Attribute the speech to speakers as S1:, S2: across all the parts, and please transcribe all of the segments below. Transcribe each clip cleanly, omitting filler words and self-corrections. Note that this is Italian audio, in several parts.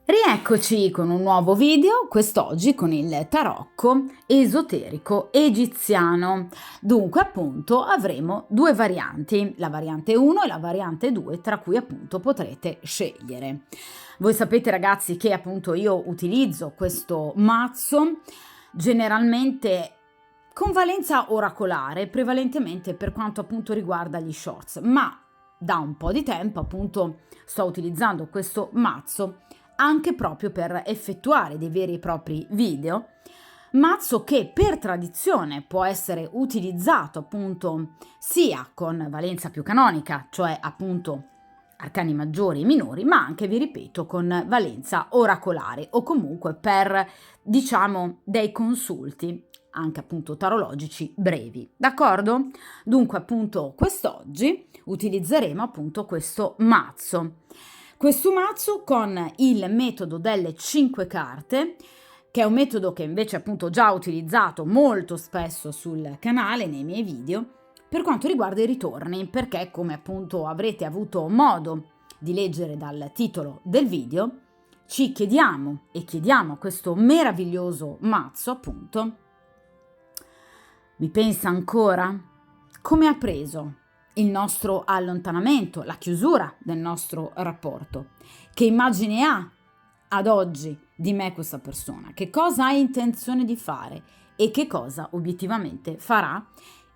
S1: Rieccoci con un nuovo video, quest'oggi con il tarocco esoterico egiziano. Dunque appunto avremo due varianti, la variante 1 e la variante 2, tra cui appunto potrete scegliere. Voi sapete ragazzi che appunto io utilizzo questo mazzo generalmente con valenza oracolare, prevalentemente per quanto appunto riguarda gli shorts, ma da un po' di tempo appunto sto utilizzando questo mazzo anche proprio per effettuare dei veri e propri video, mazzo che per tradizione può essere utilizzato appunto sia con valenza più canonica, cioè appunto arcani maggiori e minori, ma anche, vi ripeto, con valenza oracolare o comunque per, diciamo, dei consulti anche appunto tarologici brevi, d'accordo? Dunque appunto quest'oggi utilizzeremo appunto questo mazzo con il metodo delle 5 carte, che è un metodo che invece appunto ho già utilizzato molto spesso sul canale nei miei video per quanto riguarda i ritorni, perché come appunto avrete avuto modo di leggere dal titolo del video, ci chiediamo e chiediamo a questo meraviglioso mazzo appunto: mi pensa ancora? Come ha preso il nostro allontanamento, la chiusura del nostro rapporto? Che immagine ha ad oggi di me questa persona? Che cosa ha intenzione di fare e che cosa obiettivamente farà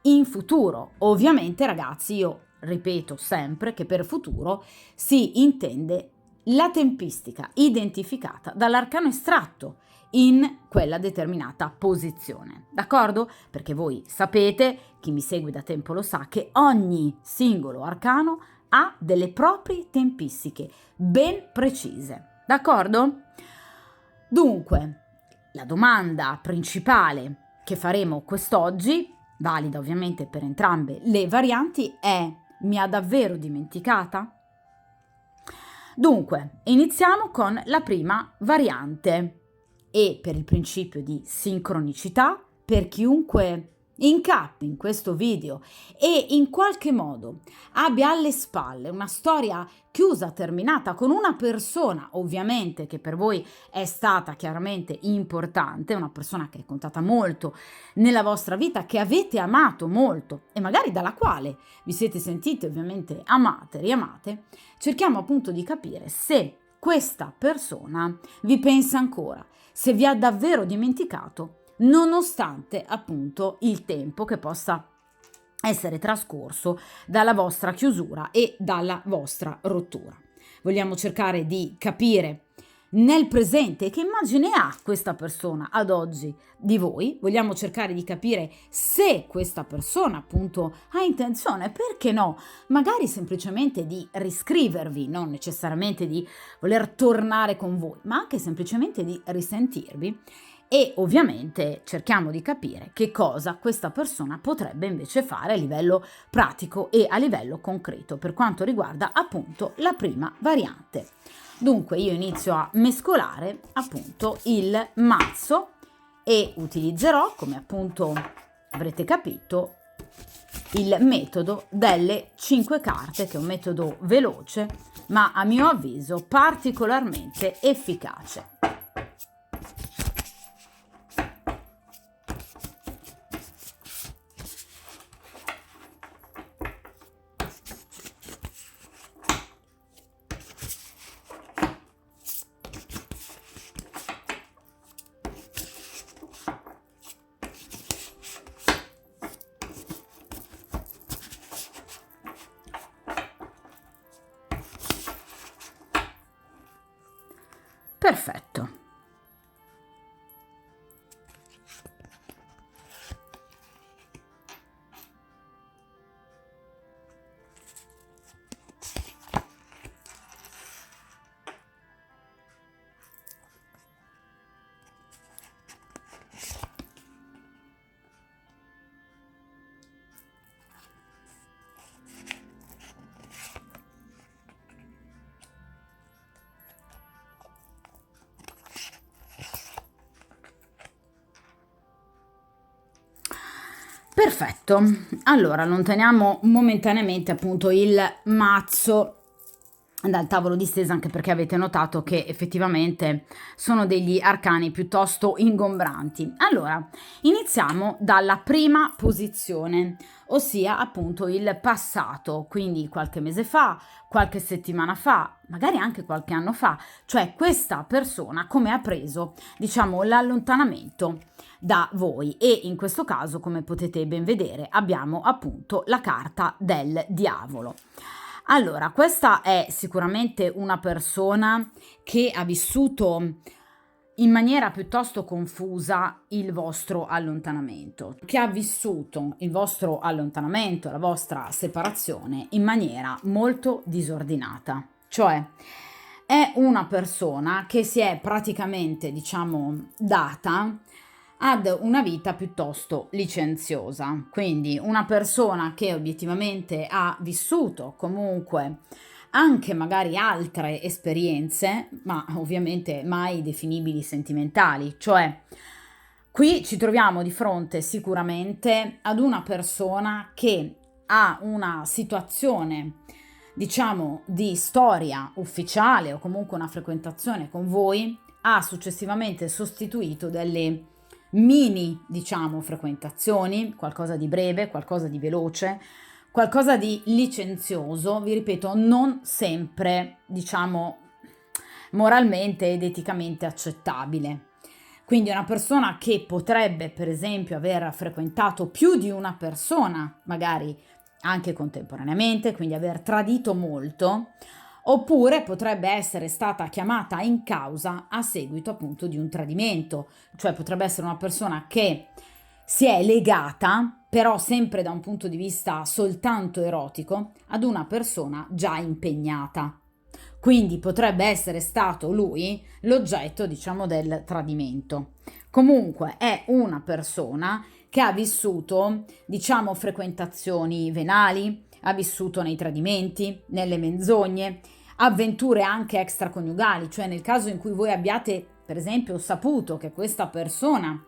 S1: in futuro? Ovviamente ragazzi, io ripeto sempre che per futuro si intende la tempistica identificata dall'arcano estratto in quella determinata posizione, d'accordo? Perché voi sapete, chi mi segue da tempo lo sa, che ogni singolo arcano ha delle proprie tempistiche ben precise, d'accordo? Dunque, la domanda principale che faremo quest'oggi, valida ovviamente per entrambe le varianti, è: mi ha davvero dimenticata? Dunque, iniziamo con la prima variante e per il principio di sincronicità, per chiunque incappi in questo video e in qualche modo abbia alle spalle una storia chiusa, terminata con una persona ovviamente che per voi è stata chiaramente importante, una persona che è contata molto nella vostra vita, che avete amato molto e magari dalla quale vi siete sentite ovviamente amate, riamate, cerchiamo appunto di capire se questa persona vi pensa ancora, se vi ha davvero dimenticato, nonostante appunto il tempo che possa essere trascorso dalla vostra chiusura e dalla vostra rottura. Vogliamo cercare di capire nel presente che immagine ha questa persona ad oggi di voi, vogliamo cercare di capire se questa persona appunto ha intenzione, perché no, magari semplicemente di riscrivervi, non necessariamente di voler tornare con voi, ma anche semplicemente di risentirvi. E ovviamente cerchiamo di capire che cosa questa persona potrebbe invece fare a livello pratico e a livello concreto per quanto riguarda appunto la prima variante. Dunque io inizio a mescolare appunto il mazzo e utilizzerò, come appunto avrete capito, il metodo delle 5 carte, che è un metodo veloce ma a mio avviso particolarmente efficace. Perfetto. Perfetto, allora allontaniamo momentaneamente appunto il mazzo dal tavolo di stesa, anche perché avete notato che effettivamente sono degli arcani piuttosto ingombranti. Allora, iniziamo dalla prima posizione, ossia appunto il passato, quindi qualche mese fa, qualche settimana fa, magari anche qualche anno fa, cioè questa persona come ha preso, diciamo, l'allontanamento da voi. E in questo caso, come potete ben vedere, abbiamo appunto la carta del diavolo. Allora, questa è sicuramente una persona che ha vissuto in maniera piuttosto confusa il vostro allontanamento, che ha vissuto il vostro allontanamento, la vostra separazione in maniera molto disordinata. Cioè, è una persona che si è praticamente, diciamo, data ad una vita piuttosto licenziosa, quindi una persona che obiettivamente ha vissuto comunque anche magari altre esperienze, ma ovviamente mai definibili sentimentali, cioè qui ci troviamo di fronte sicuramente ad una persona che ha una situazione, diciamo, di storia ufficiale o comunque una frequentazione con voi, ha successivamente sostituito delle mini, diciamo, frequentazioni, qualcosa di breve, qualcosa di veloce, qualcosa di licenzioso, vi ripeto, non sempre, diciamo, moralmente ed eticamente accettabile. Quindi una persona che potrebbe, per esempio, aver frequentato più di una persona, magari anche contemporaneamente, quindi aver tradito molto, oppure potrebbe essere stata chiamata in causa a seguito appunto di un tradimento, cioè potrebbe essere una persona che si è legata, però sempre da un punto di vista soltanto erotico, ad una persona già impegnata. Quindi potrebbe essere stato lui l'oggetto, diciamo, del tradimento. Comunque è una persona che ha vissuto, diciamo, frequentazioni venali, ha vissuto nei tradimenti, nelle menzogne, avventure anche extraconiugali, cioè nel caso in cui voi abbiate, per esempio, saputo che questa persona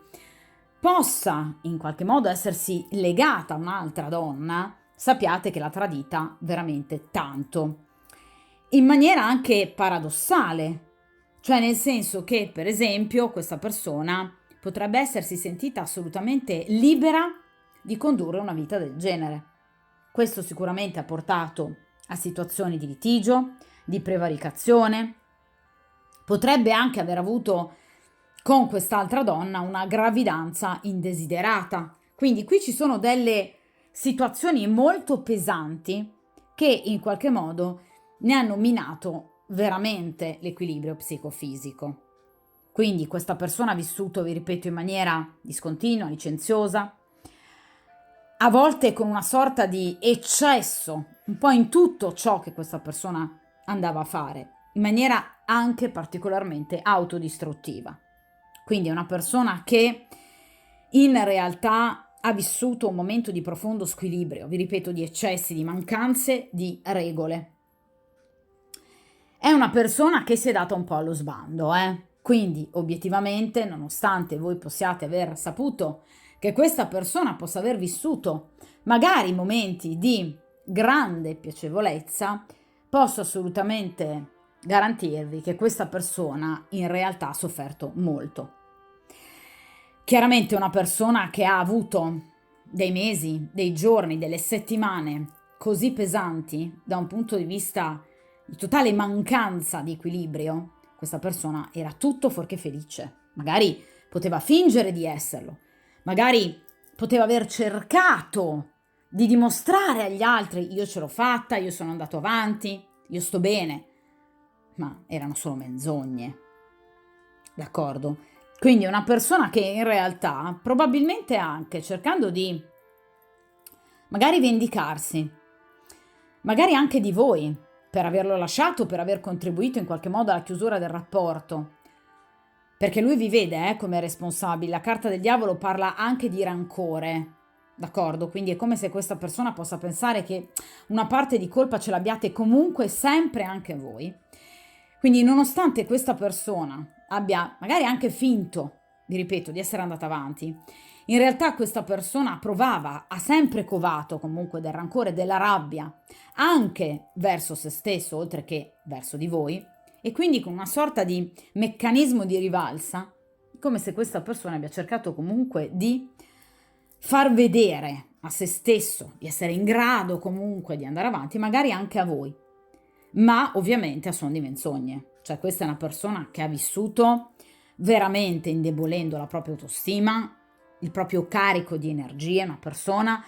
S1: possa in qualche modo essersi legata a un'altra donna, sappiate che l'ha tradita veramente tanto. In maniera anche paradossale, cioè nel senso che, per esempio, questa persona potrebbe essersi sentita assolutamente libera di condurre una vita del genere. Questo sicuramente ha portato a situazioni di litigio, di prevaricazione. Potrebbe anche aver avuto con quest'altra donna una gravidanza indesiderata. Quindi qui ci sono delle situazioni molto pesanti che in qualche modo ne hanno minato veramente l'equilibrio psicofisico. Quindi questa persona ha vissuto, vi ripeto, in maniera discontinua, licenziosa, a volte con una sorta di eccesso, un po' in tutto ciò che questa persona andava a fare, in maniera anche particolarmente autodistruttiva. Quindi è una persona che in realtà ha vissuto un momento di profondo squilibrio, vi ripeto, di eccessi, di mancanze, di regole. È una persona che si è data un po' allo sbando, Quindi, obiettivamente, nonostante voi possiate aver saputo che questa persona possa aver vissuto magari momenti di grande piacevolezza, posso assolutamente garantirvi che questa persona in realtà ha sofferto molto. Chiaramente una persona che ha avuto dei mesi, dei giorni, delle settimane così pesanti da un punto di vista di totale mancanza di equilibrio, questa persona era tutto fuorché felice. Magari poteva fingere di esserlo, magari poteva aver cercato di dimostrare agli altri: io ce l'ho fatta, io sono andato avanti, io sto bene, ma erano solo menzogne, d'accordo? Quindi una persona che in realtà probabilmente anche cercando di magari vendicarsi, magari anche di voi, per averlo lasciato, per aver contribuito in qualche modo alla chiusura del rapporto, perché lui vi vede come responsabile. La carta del diavolo parla anche di rancore, d'accordo? Quindi è come se questa persona possa pensare che una parte di colpa ce l'abbiate comunque sempre anche voi. Quindi nonostante questa persona abbia magari anche finto, vi ripeto, di essere andata avanti, In realtà questa persona ha sempre covato comunque del rancore, della rabbia, anche verso se stesso, oltre che verso di voi, e quindi con una sorta di meccanismo di rivalsa, come se questa persona abbia cercato comunque di far vedere a se stesso di essere in grado comunque di andare avanti, magari anche a voi, ma ovviamente a suon di menzogne. Cioè questa è una persona che ha vissuto veramente indebolendo la propria autostima, il proprio carico di energie, una persona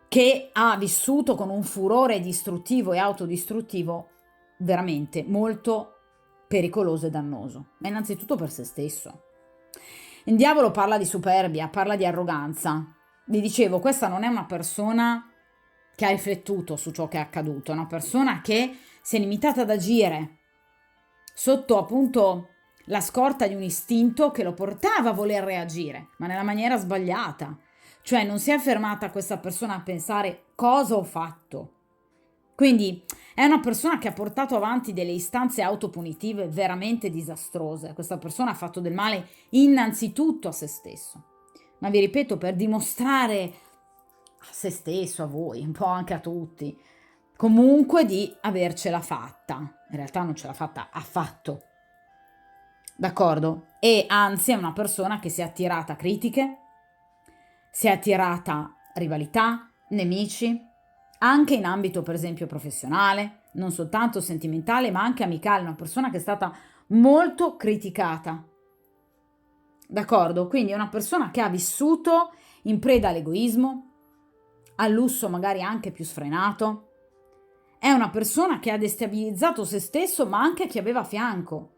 S1: che ha vissuto con un furore distruttivo e autodistruttivo veramente molto pericoloso e dannoso, ma innanzitutto per se stesso. Il diavolo parla di superbia, parla di arroganza. Vi dicevo, questa non è una persona che ha riflettuto su ciò che è accaduto, è una persona che si è limitata ad agire sotto appunto la scorta di un istinto che lo portava a voler reagire, ma nella maniera sbagliata. Cioè non si è fermata questa persona a pensare cosa ho fatto. Quindi è una persona che ha portato avanti delle istanze autopunitive veramente disastrose. Questa persona ha fatto del male innanzitutto a se stesso. Ma vi ripeto, per dimostrare a se stesso, a voi, un po' anche a tutti, comunque di avercela fatta. In realtà non ce l'ha fatta affatto. D'accordo? E anzi è una persona che si è attirata critiche, si è attirata rivalità, nemici, anche in ambito per esempio professionale, non soltanto sentimentale ma anche amicale, una persona che è stata molto criticata. D'accordo? Quindi è una persona che ha vissuto in preda all'egoismo, al lusso magari anche più sfrenato. È una persona che ha destabilizzato se stesso ma anche chi aveva a fianco.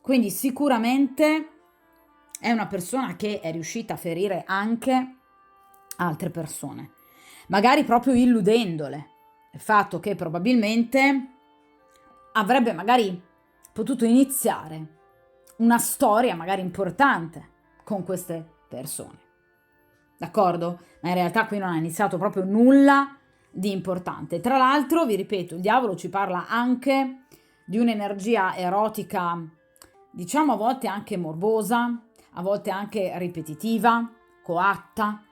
S1: Quindi sicuramente è una persona che è riuscita a ferire anche altre persone, magari proprio illudendole. Il fatto che probabilmente avrebbe magari potuto iniziare una storia magari importante con queste persone. D'accordo? Ma in realtà qui non ha iniziato proprio nulla di importante. Tra l'altro, vi ripeto, il diavolo ci parla anche di un'energia erotica, diciamo a volte anche morbosa, a volte anche ripetitiva, coatta.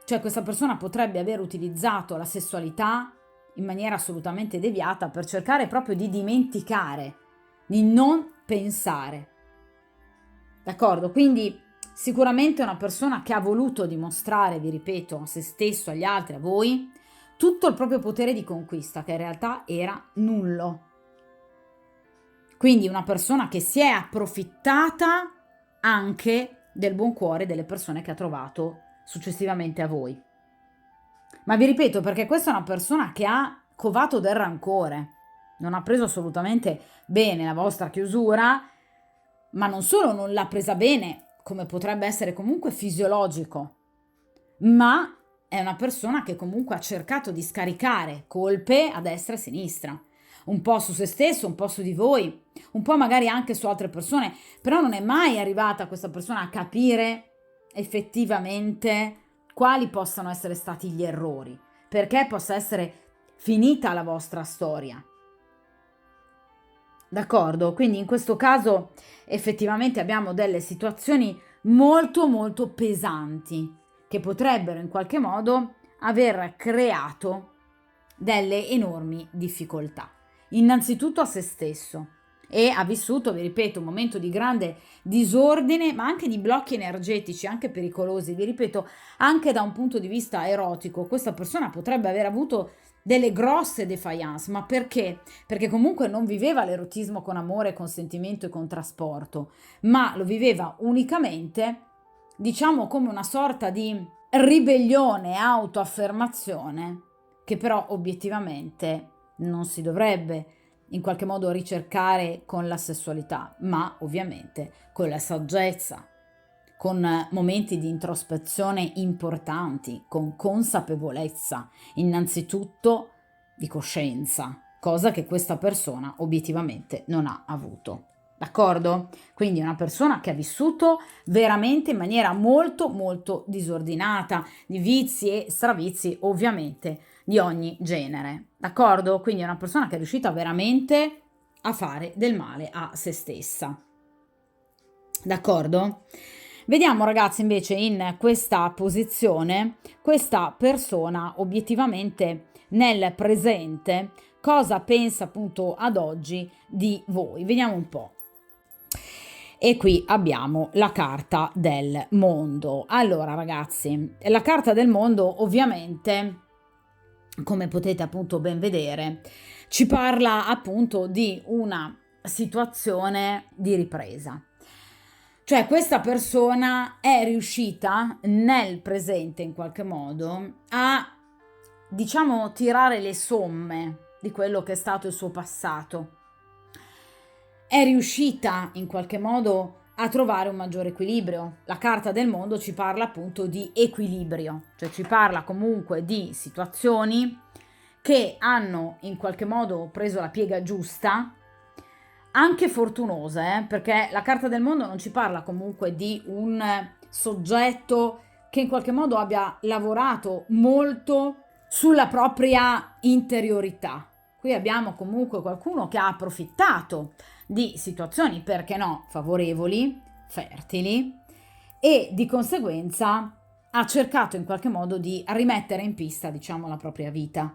S1: Cioè questa persona potrebbe aver utilizzato la sessualità in maniera assolutamente deviata per cercare proprio di dimenticare, di non pensare. D'accordo? Quindi sicuramente è una persona che ha voluto dimostrare, vi ripeto, a se stesso, agli altri, a voi, tutto il proprio potere di conquista, che in realtà era nullo. Quindi una persona che si è approfittata anche del buon cuore delle persone che ha trovato successivamente a voi. Ma vi ripeto, perché questa è una persona che ha covato del rancore, non ha preso assolutamente bene la vostra chiusura, ma non solo non l'ha presa bene, come potrebbe essere comunque fisiologico, ma è una persona che comunque ha cercato di scaricare colpe a destra e a sinistra, un po' su se stesso, un po' su di voi, un po' magari anche su altre persone, però non è mai arrivata questa persona a capire effettivamente quali possano essere stati gli errori, perché possa essere finita la vostra storia. D'accordo? Quindi in questo caso effettivamente abbiamo delle situazioni molto molto pesanti che potrebbero in qualche modo aver creato delle enormi difficoltà. Innanzitutto a se stesso, e ha vissuto, vi ripeto, un momento di grande disordine, ma anche di blocchi energetici, anche pericolosi. Vi ripeto, anche da un punto di vista erotico, questa persona potrebbe aver avuto delle grosse defiance, ma perché? Perché comunque non viveva l'erotismo con amore, con sentimento e con trasporto, ma lo viveva unicamente, diciamo, come una sorta di ribellione, autoaffermazione, che però obiettivamente non si dovrebbe in qualche modo ricercare con la sessualità, ma ovviamente con la saggezza, con momenti di introspezione importanti, con consapevolezza, innanzitutto di coscienza, cosa che questa persona obiettivamente non ha avuto. D'accordo? Quindi è una persona che ha vissuto veramente in maniera molto molto disordinata, di vizi e stravizi ovviamente di ogni genere. D'accordo? Quindi è una persona che è riuscita veramente a fare del male a se stessa. D'accordo? Vediamo ragazzi invece in questa posizione, questa persona obiettivamente nel presente cosa pensa appunto ad oggi di voi. Vediamo un po'. E qui abbiamo la carta del mondo. Allora ragazzi, la carta del mondo ovviamente, come potete appunto ben vedere, ci parla appunto di una situazione di ripresa. Cioè questa persona è riuscita nel presente in qualche modo a, diciamo, tirare le somme di quello che è stato il suo passato. È riuscita in qualche modo a trovare un maggiore equilibrio. La carta del mondo ci parla appunto di equilibrio, cioè ci parla comunque di situazioni che hanno in qualche modo preso la piega giusta, anche fortunose, perché la carta del mondo non ci parla comunque di un soggetto che in qualche modo abbia lavorato molto sulla propria interiorità. Qui abbiamo comunque qualcuno che ha approfittato di situazioni, perché no, favorevoli, fertili, e di conseguenza ha cercato in qualche modo di rimettere in pista, diciamo, la propria vita.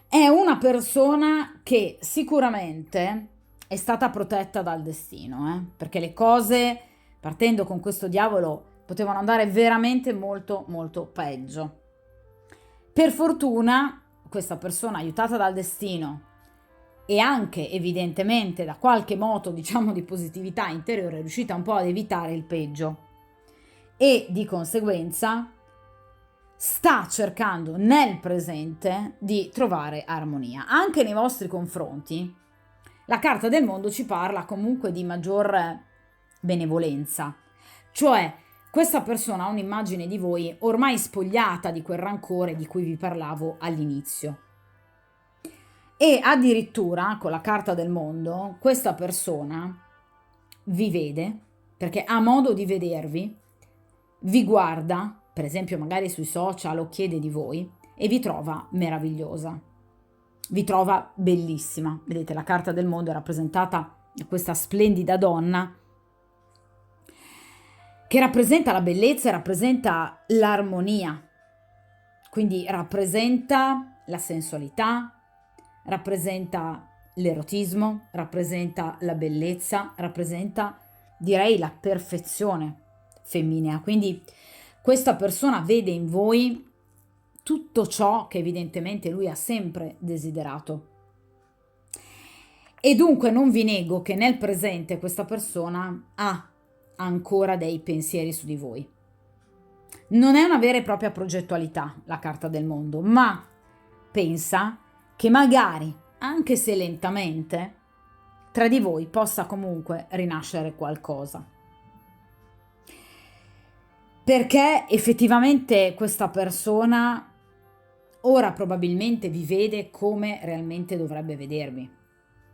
S1: È una persona che sicuramente è stata protetta dal destino, perché le cose, partendo con questo diavolo, potevano andare veramente molto molto peggio. Per fortuna questa persona, aiutata dal destino e anche evidentemente da qualche moto, diciamo, di positività interiore, è riuscita un po' ad evitare il peggio e di conseguenza sta cercando nel presente di trovare armonia. Anche nei vostri confronti, la carta del mondo ci parla comunque di maggior benevolenza, cioè questa persona ha un'immagine di voi ormai spogliata di quel rancore di cui vi parlavo all'inizio. E addirittura con la carta del mondo questa persona vi vede, perché ha modo di vedervi, vi guarda, per esempio magari sui social o chiede di voi, e vi trova meravigliosa, vi trova bellissima. Vedete, la carta del mondo è rappresentata da questa splendida donna che rappresenta la bellezza e rappresenta l'armonia, quindi rappresenta la sensualità, rappresenta l'erotismo, rappresenta la bellezza, rappresenta, direi, la perfezione femminea. Quindi questa persona vede in voi tutto ciò che evidentemente lui ha sempre desiderato. E dunque non vi nego che nel presente questa persona ha ancora dei pensieri su di voi. Non è una vera e propria progettualità la carta del mondo, ma pensa che magari, anche se lentamente, tra di voi possa comunque rinascere qualcosa. Perché effettivamente questa persona ora probabilmente vi vede come realmente dovrebbe vedervi,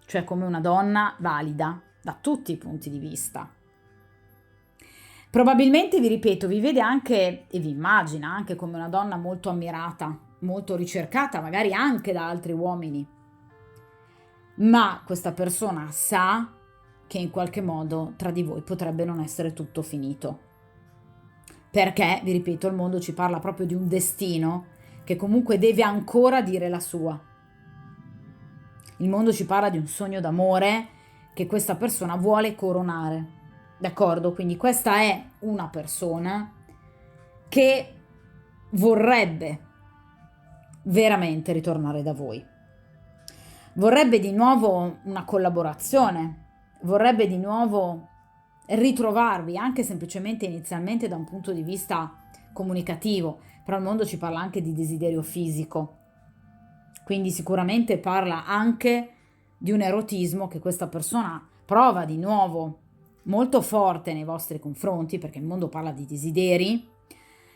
S1: cioè come una donna valida da tutti i punti di vista. Probabilmente, vi ripeto, vi vede anche e vi immagina anche come una donna molto ammirata, molto ricercata, magari anche da altri uomini. Ma questa persona sa che in qualche modo tra di voi potrebbe non essere tutto finito. Perché, vi ripeto, il mondo ci parla proprio di un destino che comunque deve ancora dire la sua. Il mondo ci parla di un sogno d'amore che questa persona vuole coronare. D'accordo? Quindi questa è una persona che vorrebbe veramente ritornare da voi. Vorrebbe di nuovo una collaborazione, vorrebbe di nuovo ritrovarvi, anche semplicemente inizialmente da un punto di vista comunicativo, però il mondo ci parla anche di desiderio fisico. Quindi sicuramente parla anche di un erotismo che questa persona prova di nuovo molto forte nei vostri confronti, perché il mondo parla di desideri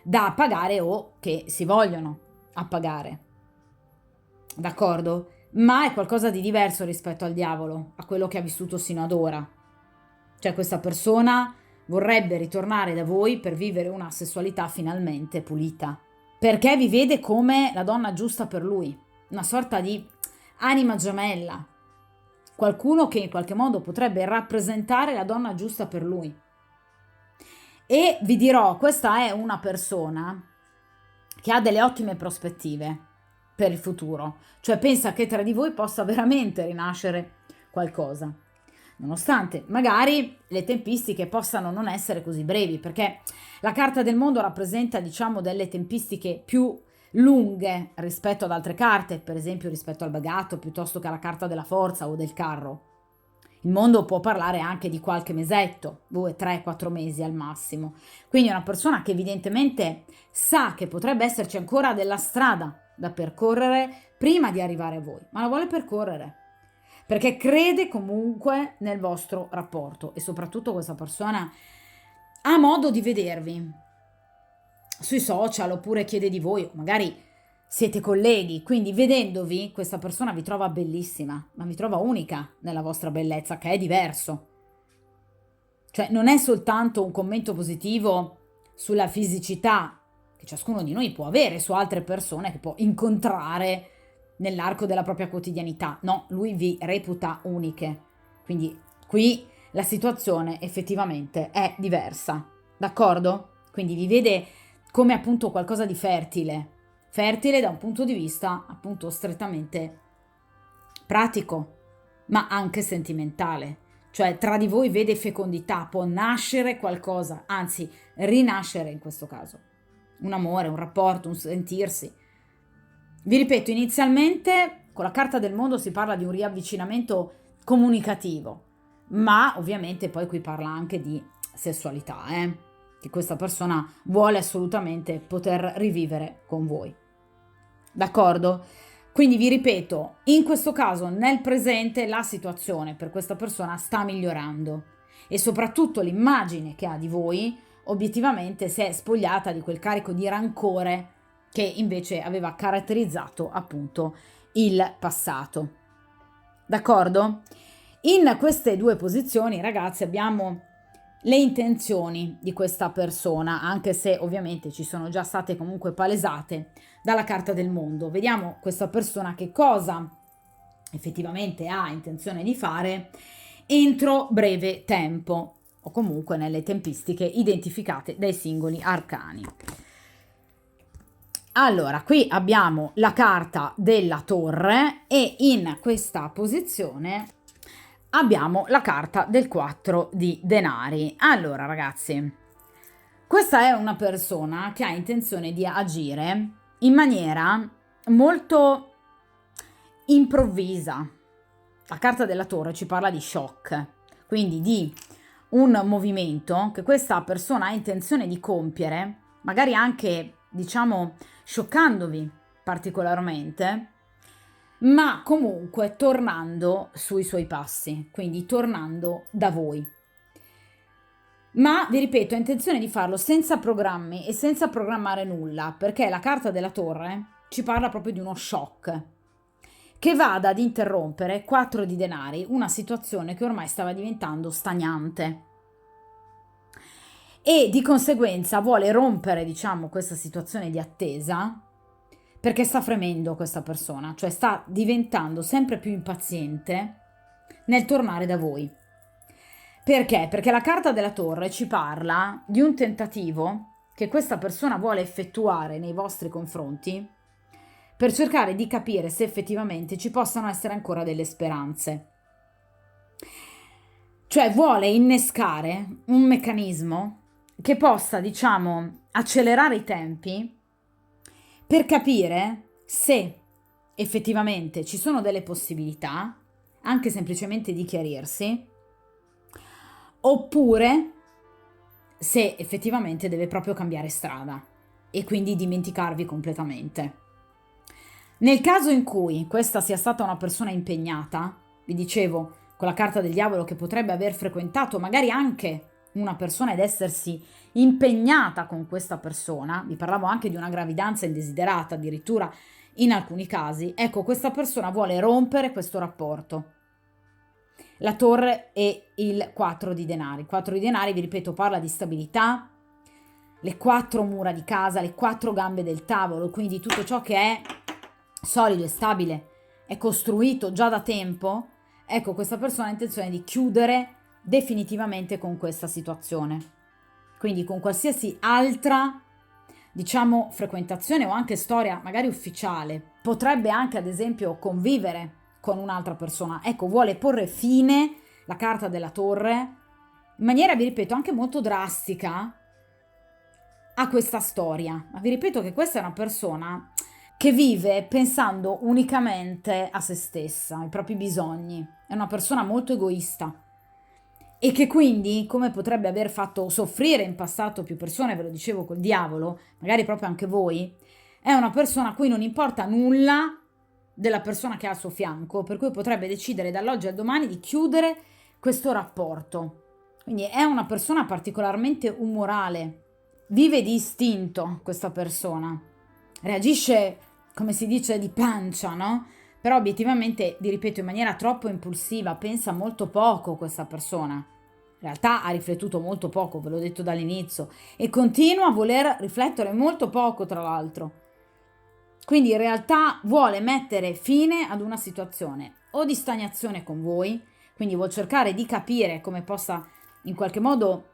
S1: da appagare o che si vogliono appagare. D'accordo? Ma è qualcosa di diverso rispetto al diavolo, a quello che ha vissuto sino ad ora. Cioè questa persona vorrebbe ritornare da voi per vivere una sessualità finalmente pulita, perché vi vede come la donna giusta per lui, una sorta di anima gemella, qualcuno che in qualche modo potrebbe rappresentare la donna giusta per lui. E vi dirò, questa è una persona che ha delle ottime prospettive per il futuro, cioè pensa che tra di voi possa veramente rinascere qualcosa, nonostante magari le tempistiche possano non essere così brevi, perché la carta del mondo rappresenta, diciamo, delle tempistiche più lunghe rispetto ad altre carte, per esempio rispetto al bagato, piuttosto che alla carta della forza o del carro. Il mondo può parlare anche di qualche mesetto, 2, 3, 4 mesi al massimo. Quindi è una persona che evidentemente sa che potrebbe esserci ancora della strada da percorrere prima di arrivare a voi, ma la vuole percorrere perché crede comunque nel vostro rapporto e soprattutto questa persona ha modo di vedervi sui social oppure chiede di voi, o magari siete colleghi, quindi vedendovi questa persona vi trova bellissima, ma vi trova unica nella vostra bellezza, che è diverso. Cioè non è soltanto un commento positivo sulla fisicità che ciascuno di noi può avere su altre persone che può incontrare nell'arco della propria quotidianità. No, lui vi reputa uniche. Quindi qui la situazione effettivamente è diversa, d'accordo? Quindi vi vede come appunto qualcosa di fertile, fertile da un punto di vista appunto strettamente pratico, ma anche sentimentale. Cioè tra di voi vede fecondità, può nascere qualcosa, anzi rinascere in questo caso. Un amore, un rapporto, un sentirsi. Vi ripeto, inizialmente con la carta del mondo si parla di un riavvicinamento comunicativo, ma ovviamente poi qui parla anche di sessualità, che questa persona vuole assolutamente poter rivivere con voi. D'accordo? Quindi vi ripeto, in questo caso nel presente la situazione per questa persona sta migliorando e soprattutto l'immagine che ha di voi obiettivamente si è spogliata di quel carico di rancore che invece aveva caratterizzato appunto il passato. D'accordo? In queste due posizioni, ragazzi, abbiamo le intenzioni di questa persona, anche se ovviamente ci sono già state comunque palesate dalla carta del mondo. Vediamo questa persona che cosa effettivamente ha intenzione di fare entro breve tempo o comunque nelle tempistiche identificate dai singoli arcani. Allora, qui abbiamo la carta della torre e in questa posizione abbiamo la carta del 4 di denari. Allora, ragazzi, questa è una persona che ha intenzione di agire in maniera molto improvvisa. La carta della torre ci parla di shock, quindi di un movimento che questa persona ha intenzione di compiere, magari anche, diciamo, scioccandovi particolarmente, ma comunque tornando sui suoi passi, quindi tornando da voi. Ma vi ripeto, ha intenzione di farlo senza programmi e senza programmare nulla, perché la carta della torre ci parla proprio di uno shock che vada ad interrompere 4 di denari, una situazione che ormai stava diventando stagnante. E di conseguenza vuole rompere, diciamo, questa situazione di attesa perché sta fremendo questa persona, cioè sta diventando sempre più impaziente nel tornare da voi. Perché? Perché la carta della torre ci parla di un tentativo che questa persona vuole effettuare nei vostri confronti per cercare di capire se effettivamente ci possano essere ancora delle speranze. Cioè vuole innescare un meccanismo che possa, diciamo, accelerare i tempi per capire se effettivamente ci sono delle possibilità, anche semplicemente di chiarirsi, oppure se effettivamente deve proprio cambiare strada e quindi dimenticarvi completamente. Nel caso in cui questa sia stata una persona impegnata, vi dicevo con la carta del diavolo che potrebbe aver frequentato magari anche una persona ed essersi impegnata con questa persona, vi parlavo anche di una gravidanza indesiderata addirittura in alcuni casi, ecco, questa persona vuole rompere questo rapporto. La torre e il 4 di denari. Il 4 di denari, vi ripeto, parla di stabilità, le 4 mura di casa, le 4 gambe del tavolo, quindi tutto ciò che è solido e stabile, è costruito già da tempo. Ecco, questa persona ha intenzione di chiudere definitivamente con questa situazione. quindi con qualsiasi altra, diciamo, frequentazione o anche storia magari ufficiale. Potrebbe anche, ad esempio, convivere con un'altra persona. Ecco, vuole porre fine, la carta della torre, in maniera, vi ripeto, anche molto drastica a questa storia. Ma vi ripeto che questa è una persona che vive pensando unicamente a se stessa, ai propri bisogni. È una persona molto egoista e che quindi, come potrebbe aver fatto soffrire in passato più persone, ve lo dicevo col diavolo, magari proprio anche voi, è una persona a cui non importa nulla della persona che ha al suo fianco, per cui potrebbe decidere dall'oggi al domani di chiudere questo rapporto. Quindi è una persona particolarmente umorale, vive di istinto questa persona, reagisce, come si dice, di pancia, no? Però obiettivamente, vi ripeto, in maniera troppo impulsiva, pensa molto poco questa persona. In realtà ha riflettuto molto poco, ve l'ho detto dall'inizio, e continua a voler riflettere molto poco, tra l'altro. Quindi in realtà vuole mettere fine ad una situazione o di stagnazione con voi, quindi vuol cercare di capire come possa in qualche modo,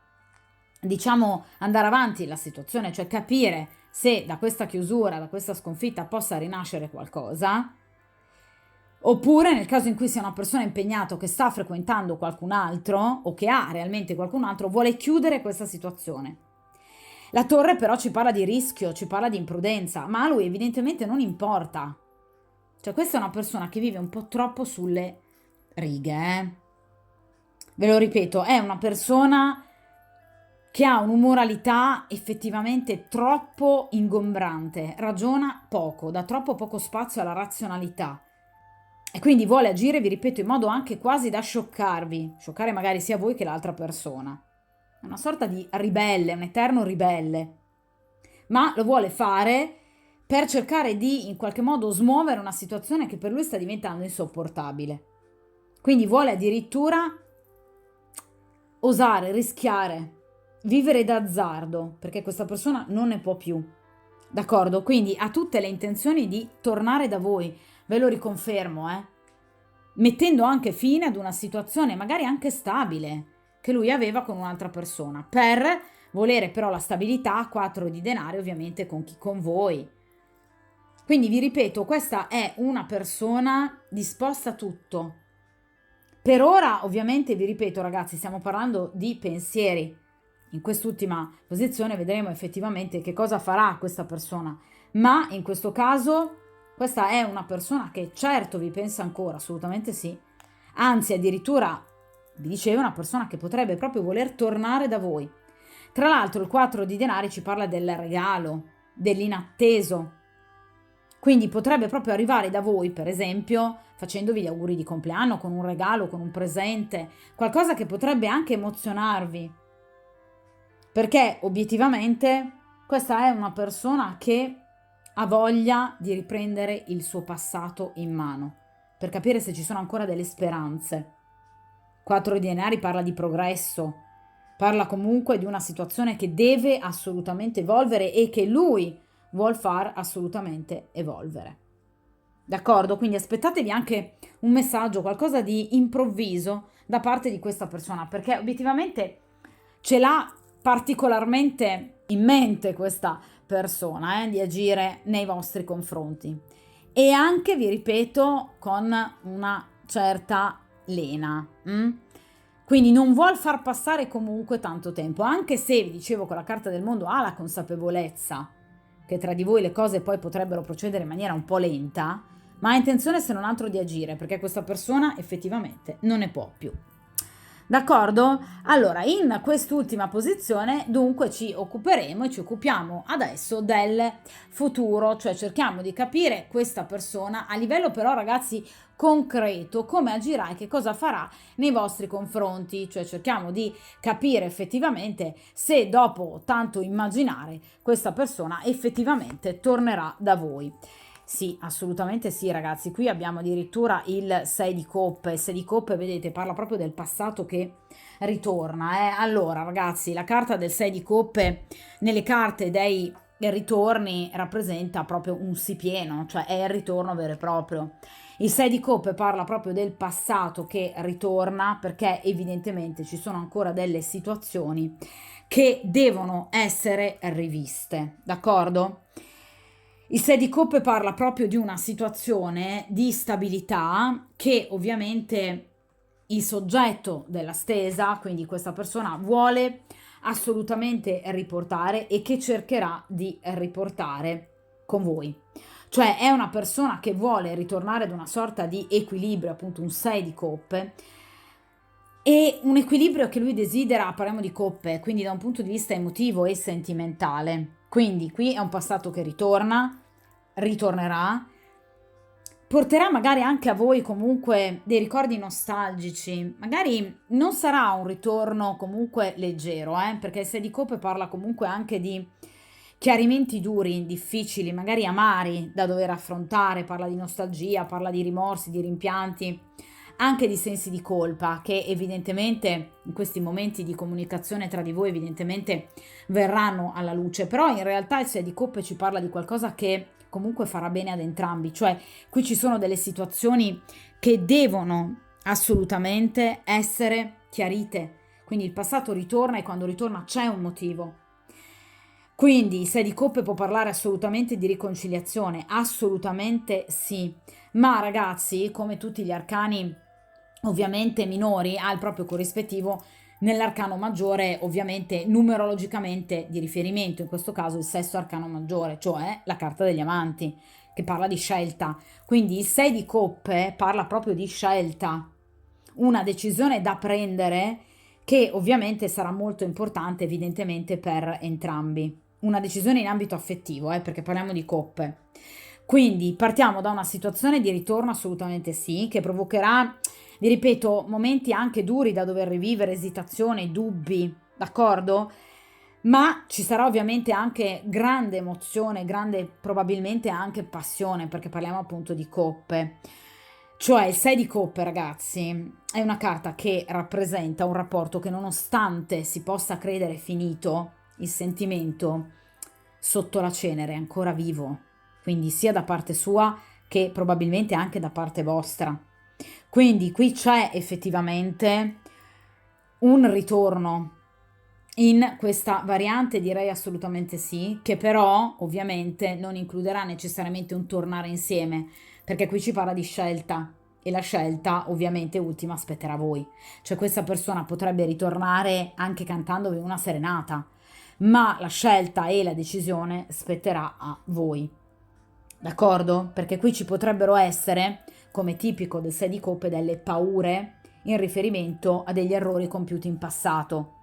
S1: diciamo, andare avanti la situazione, cioè capire se da questa chiusura, da questa sconfitta possa rinascere qualcosa, oppure nel caso in cui sia una persona impegnata che sta frequentando qualcun altro o che ha realmente qualcun altro, vuole chiudere questa situazione. La torre però ci parla di rischio, ci parla di imprudenza, ma a lui evidentemente non importa. Cioè questa è una persona che vive un po' troppo sulle righe, Ve lo ripeto, è una persona che ha un'umoralità effettivamente troppo ingombrante, ragiona poco, dà troppo poco spazio alla razionalità e quindi vuole agire, vi ripeto, in modo anche quasi da scioccarvi, scioccare magari sia voi che l'altra persona. È una sorta di ribelle, un eterno ribelle, ma lo vuole fare per cercare di in qualche modo smuovere una situazione che per lui sta diventando insopportabile. Quindi vuole addirittura osare, rischiare, vivere d'azzardo, perché questa persona non ne può più. D'accordo? Quindi ha tutte le intenzioni di tornare da voi, ve lo riconfermo, mettendo anche fine ad una situazione magari anche stabile che lui aveva con un'altra persona, per volere però la stabilità, 4 di denari ovviamente con voi. Quindi vi ripeto, questa è una persona disposta a tutto. Per ora ovviamente vi ripeto ragazzi, stiamo parlando di pensieri. In quest'ultima posizione vedremo effettivamente che cosa farà questa persona, ma in questo caso questa è una persona che certo vi pensa ancora, assolutamente sì, anzi addirittura vi dicevo una persona che potrebbe proprio voler tornare da voi. Tra l'altro il 4 di denari ci parla del regalo, dell'inatteso, quindi potrebbe proprio arrivare da voi, per esempio, facendovi gli auguri di compleanno, con un regalo, con un presente, qualcosa che potrebbe anche emozionarvi. Perché obiettivamente questa è una persona che ha voglia di riprendere il suo passato in mano, per capire se ci sono ancora delle speranze. 4 di denari parla di progresso, parla comunque di una situazione che deve assolutamente evolvere e che lui vuol far assolutamente evolvere. D'accordo? Quindi aspettatevi anche un messaggio, qualcosa di improvviso da parte di questa persona, perché obiettivamente ce l'ha particolarmente in mente questa persona, di agire nei vostri confronti. E anche, vi ripeto, con una certa lena. Quindi non vuol far passare comunque tanto tempo, anche se, vi dicevo, con la carta del mondo ha la consapevolezza che tra di voi le cose poi potrebbero procedere in maniera un po' lenta, ma ha intenzione se non altro di agire, perché questa persona effettivamente non ne può più. D'accordo? Allora, in quest'ultima posizione dunque ci occuperemo e ci occupiamo adesso del futuro, cioè cerchiamo di capire questa persona a livello però ragazzi concreto, come agirà e che cosa farà nei vostri confronti, cioè cerchiamo di capire effettivamente se dopo tanto immaginare questa persona effettivamente tornerà da voi. Sì, assolutamente sì, ragazzi. Qui abbiamo addirittura il 6 di coppe. Il 6 di coppe, vedete, parla proprio del passato che ritorna. Allora, ragazzi, la carta del 6 di coppe nelle carte dei ritorni rappresenta proprio un sì pieno, cioè è il ritorno vero e proprio. Il 6 di coppe parla proprio del passato che ritorna, perché evidentemente ci sono ancora delle situazioni che devono essere riviste, d'accordo? Il 6 di coppe parla proprio di una situazione di stabilità che ovviamente il soggetto della stesa, quindi questa persona, vuole assolutamente riportare e che cercherà di riportare con voi. Cioè è una persona che vuole ritornare ad una sorta di equilibrio, appunto un 6 di coppe, e un equilibrio che lui desidera, parliamo di coppe, quindi da un punto di vista emotivo e sentimentale. Quindi qui è un passato che ritornerà, porterà magari anche a voi comunque dei ricordi nostalgici. Magari non sarà un ritorno comunque leggero, perché il 6 di coppe parla comunque anche di chiarimenti duri, difficili, magari amari da dover affrontare, parla di nostalgia, parla di rimorsi, di rimpianti, anche di sensi di colpa che evidentemente in questi momenti di comunicazione tra di voi evidentemente verranno alla luce, però in realtà il 6 di coppe ci parla di qualcosa che comunque farà bene ad entrambi, cioè qui ci sono delle situazioni che devono assolutamente essere chiarite, quindi il passato ritorna e quando ritorna c'è un motivo. Quindi il 6 di coppe può parlare assolutamente di riconciliazione, assolutamente sì, ma ragazzi, come tutti gli arcani ovviamente minori, ha il proprio corrispettivo nell'arcano maggiore, ovviamente numerologicamente di riferimento, in questo caso il sesto arcano maggiore, cioè la carta degli amanti, che parla di scelta. Quindi il 6 di coppe parla proprio di scelta, una decisione da prendere che ovviamente sarà molto importante evidentemente per entrambi. Una decisione in ambito affettivo, perché parliamo di coppe. Quindi partiamo da una situazione di ritorno assolutamente sì, che provocherà, vi ripeto, momenti anche duri da dover rivivere, esitazione, dubbi, d'accordo? Ma ci sarà ovviamente anche grande emozione, grande probabilmente anche passione, perché parliamo appunto di coppe. Cioè il 6 di coppe, ragazzi, è una carta che rappresenta un rapporto che nonostante si possa credere finito, il sentimento sotto la cenere è ancora vivo, quindi sia da parte sua che probabilmente anche da parte vostra. Quindi qui c'è effettivamente un ritorno in questa variante, direi assolutamente sì, che però ovviamente non includerà necessariamente un tornare insieme, perché qui ci parla di scelta e la scelta ovviamente ultima spetterà a voi. Cioè questa persona potrebbe ritornare anche cantandovi una serenata, ma la scelta e la decisione spetterà a voi. D'accordo? Perché qui ci potrebbero essere, come tipico del 6 di coppe, delle paure in riferimento a degli errori compiuti in passato.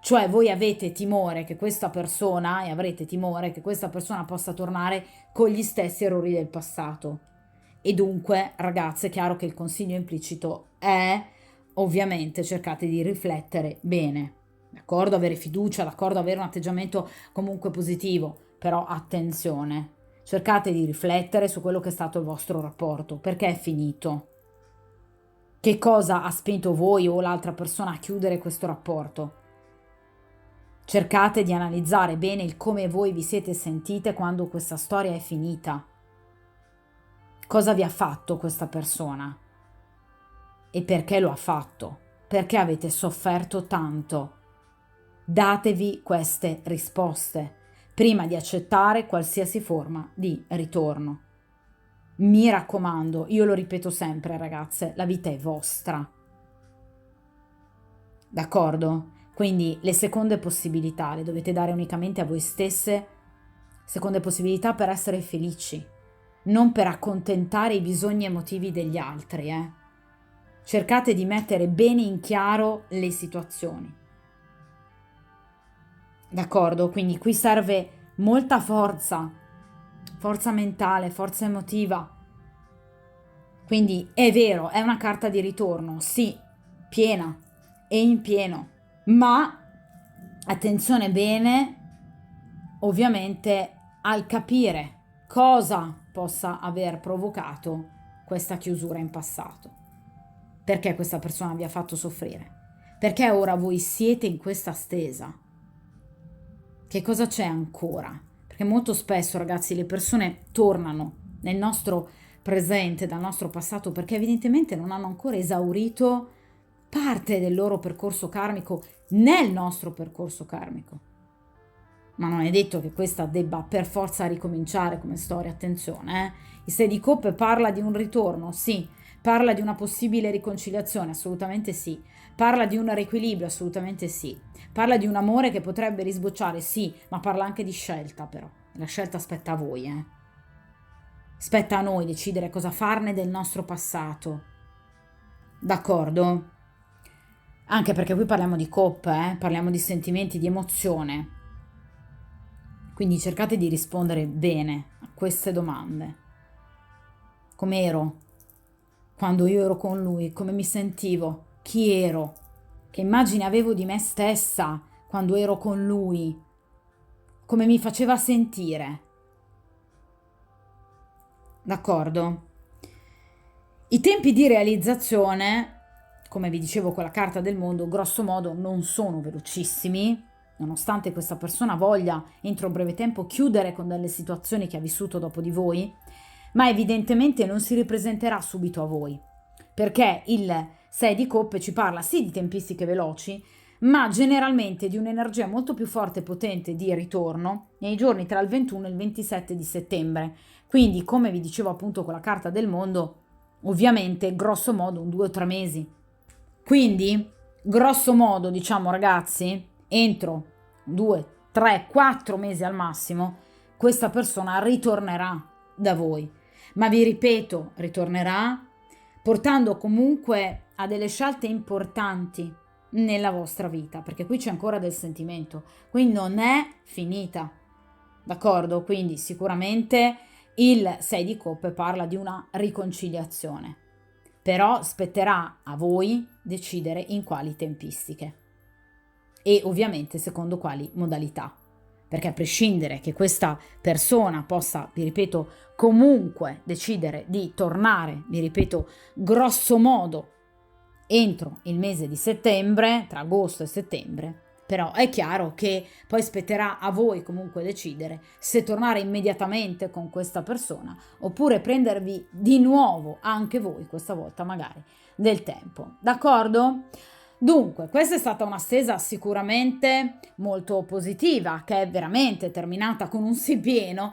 S1: Cioè voi avete timore che questa persona, e avrete timore che questa persona possa tornare con gli stessi errori del passato. E dunque, ragazze, è chiaro che il consiglio implicito è, ovviamente, cercate di riflettere bene. D'accordo? Avere fiducia, d'accordo? Avere un atteggiamento comunque positivo, però attenzione. Cercate di riflettere su quello che è stato il vostro rapporto, perché è finito. Che cosa ha spinto voi o l'altra persona a chiudere questo rapporto? Cercate di analizzare bene il come voi vi siete sentite quando questa storia è finita. Cosa vi ha fatto questa persona? E perché lo ha fatto? Perché avete sofferto tanto? Datevi queste risposte prima di accettare qualsiasi forma di ritorno. Mi raccomando, io lo ripeto sempre, ragazze, la vita è vostra. D'accordo? Quindi le seconde possibilità le dovete dare unicamente a voi stesse, seconde possibilità per essere felici, non per accontentare i bisogni emotivi degli altri, Cercate di mettere bene in chiaro le situazioni. D'accordo? Quindi qui serve molta forza, forza mentale, forza emotiva. Quindi è vero, è una carta di ritorno, sì, piena e in pieno, ma attenzione bene, ovviamente, al capire cosa possa aver provocato questa chiusura in passato. Perché questa persona vi ha fatto soffrire? Perché ora voi siete in questa stesa? Che cosa c'è ancora? Perché molto spesso, ragazzi, le persone tornano nel nostro presente, dal nostro passato, perché evidentemente non hanno ancora esaurito parte del loro percorso karmico nel nostro percorso karmico. Ma non è detto che questa debba per forza ricominciare come storia, attenzione. Il 6 di coppe parla di un ritorno, sì. Parla di una possibile riconciliazione, assolutamente sì. Parla di un riequilibrio, assolutamente sì. Parla di un amore che potrebbe risbocciare, sì, ma parla anche di scelta però. La scelta spetta a voi, Spetta a noi decidere cosa farne del nostro passato. D'accordo? Anche perché qui parliamo di coppe, parliamo di sentimenti, di emozione. Quindi cercate di rispondere bene a queste domande. Come ero quando io ero con lui? Come mi sentivo? Chi ero? Che immagine avevo di me stessa quando ero con lui? Come mi faceva sentire? D'accordo? I tempi di realizzazione, come vi dicevo con la carta del mondo, grosso modo non sono velocissimi, nonostante questa persona voglia entro breve tempo chiudere con delle situazioni che ha vissuto dopo di voi, ma evidentemente non si ripresenterà subito a voi, perché il 6 di coppe ci parla sì di tempistiche veloci, ma generalmente di un'energia molto più forte e potente di ritorno nei giorni tra il 21 e il 27 di settembre. Quindi, come vi dicevo appunto con la carta del mondo, ovviamente grosso modo un 2 o 3 mesi. Quindi, grosso modo, diciamo ragazzi, entro 2, 3, 4 mesi al massimo, questa persona ritornerà da voi. Ma vi ripeto, ritornerà portando comunque a delle scelte importanti nella vostra vita, perché qui c'è ancora del sentimento, quindi non è finita, d'accordo? Quindi sicuramente il 6 di coppe parla di una riconciliazione, però spetterà a voi decidere in quali tempistiche e ovviamente secondo quali modalità, perché a prescindere che questa persona possa, vi ripeto, comunque decidere di tornare, vi ripeto, grosso modo entro il mese di settembre, tra agosto e settembre, però è chiaro che poi spetterà a voi comunque decidere se tornare immediatamente con questa persona oppure prendervi di nuovo anche voi, questa volta magari, del tempo. D'accordo? Dunque, questa è stata una stesa sicuramente molto positiva, che è veramente terminata con un sì pieno.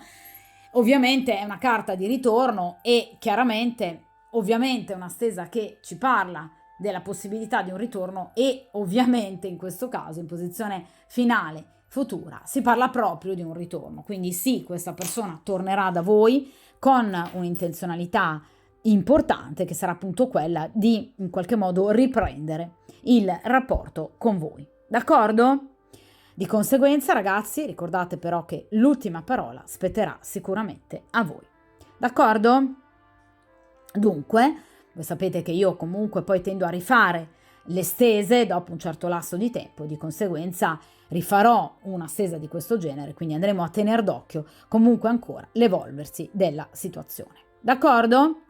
S1: Ovviamente è una carta di ritorno e chiaramente, ovviamente è una stesa che ci parla della possibilità di un ritorno e ovviamente in questo caso in posizione finale futura si parla proprio di un ritorno, quindi sì, questa persona tornerà da voi con un'intenzionalità importante che sarà appunto quella di in qualche modo riprendere il rapporto con voi, d'accordo? Di conseguenza ragazzi ricordate però che l'ultima parola spetterà sicuramente a voi, d'accordo? Dunque voi sapete che io comunque poi tendo a rifare le stese dopo un certo lasso di tempo, di conseguenza rifarò una stesa di questo genere, quindi andremo a tenere d'occhio comunque ancora l'evolversi della situazione. D'accordo?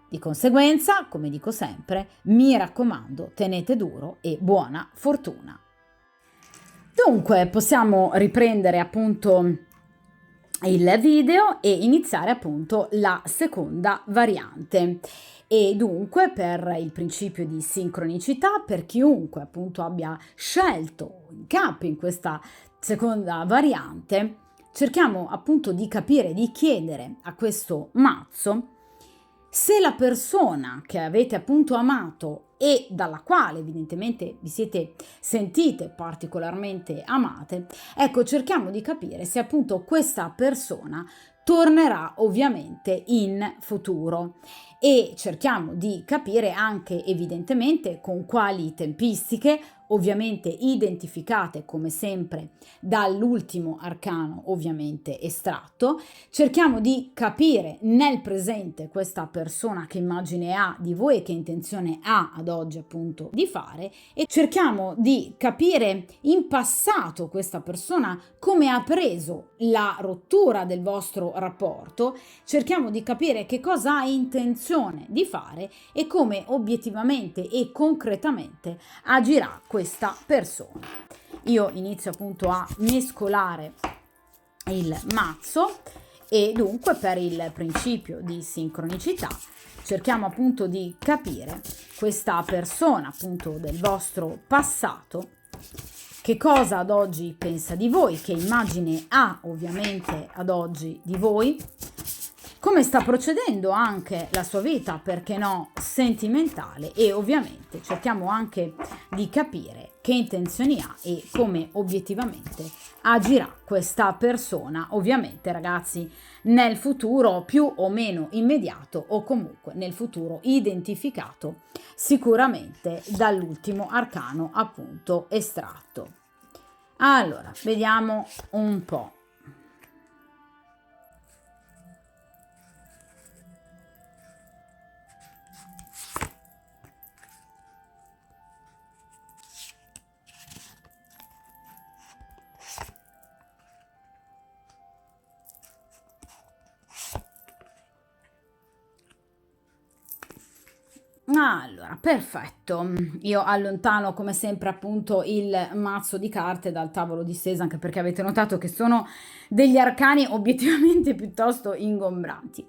S1: Di conseguenza, come dico sempre, mi raccomando, tenete duro e buona fortuna. Dunque, possiamo riprendere appunto il video e iniziare appunto la seconda variante. E dunque per il principio di sincronicità, per chiunque appunto abbia scelto incappi in questa seconda variante, cerchiamo appunto di capire, di chiedere a questo mazzo se la persona che avete appunto amato e dalla quale evidentemente vi siete sentite particolarmente amate, ecco, cerchiamo di capire se appunto questa persona tornerà ovviamente in futuro e cerchiamo di capire anche evidentemente con quali tempistiche, ovviamente identificate come sempre dall'ultimo arcano ovviamente estratto. Cerchiamo di capire nel presente questa persona che immagine ha di voi e che intenzione ha ad oggi appunto di fare e cerchiamo di capire in passato questa persona come ha preso la rottura del vostro rapporto, cerchiamo di capire che cosa ha intenzione di fare e come obiettivamente e concretamente agirà questa persona. Io inizio appunto a mescolare il mazzo E dunque per il principio di sincronicità cerchiamo appunto di capire questa persona appunto del vostro passato, che cosa ad oggi pensa di voi, che immagine ha ovviamente ad oggi di voi, come sta procedendo anche la sua vita, perché no, sentimentale, e ovviamente cerchiamo anche di capire che intenzioni ha e come obiettivamente agirà questa persona, ovviamente ragazzi, nel futuro più o meno immediato o comunque nel futuro identificato sicuramente dall'ultimo arcano appunto estratto. Allora, vediamo un po'. Allora, perfetto. Io allontano come sempre appunto il mazzo di carte dal tavolo di stesa, anche perché avete notato che sono degli arcani obiettivamente piuttosto ingombranti.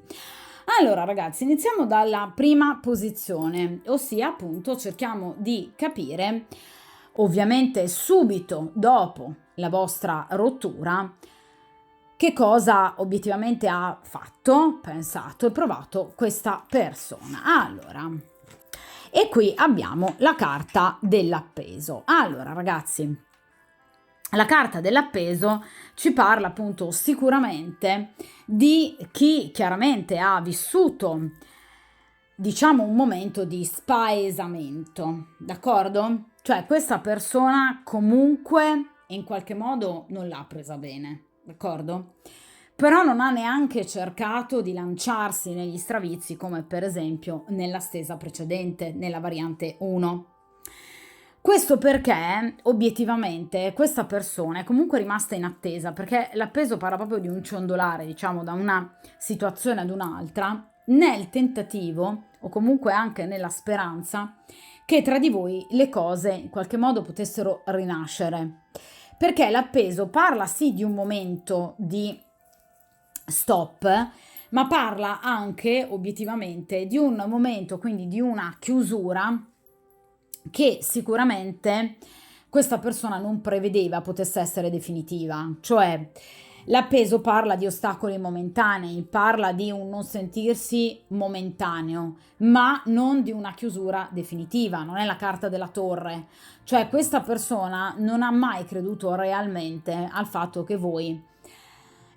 S1: Allora, ragazzi, iniziamo dalla prima posizione, ossia appunto cerchiamo di capire, ovviamente subito dopo la vostra rottura, che cosa obiettivamente ha fatto, pensato e provato questa persona. Allora, e qui abbiamo la carta dell'appeso. Allora, ragazzi, la carta dell'appeso ci parla appunto sicuramente di chi chiaramente ha vissuto, diciamo, un momento di spaesamento, d'accordo? Cioè questa persona comunque in qualche modo non l'ha presa bene, d'accordo? Però non ha neanche cercato di lanciarsi negli stravizi come per esempio nella stesa precedente, nella variante 1. Questo perché obiettivamente questa persona è comunque rimasta in attesa, perché l'appeso parla proprio di un ciondolare, diciamo, da una situazione ad un'altra, nel tentativo o comunque anche nella speranza che tra di voi le cose in qualche modo potessero rinascere. Perché l'appeso parla sì di un momento di stop, ma parla anche obiettivamente di un momento, quindi di una chiusura che sicuramente questa persona non prevedeva potesse essere definitiva. Cioè l'appeso parla di ostacoli momentanei, parla di un non sentirsi momentaneo, ma non di una chiusura definitiva. Non è la carta della torre. Cioè questa persona non ha mai creduto realmente al fatto che voi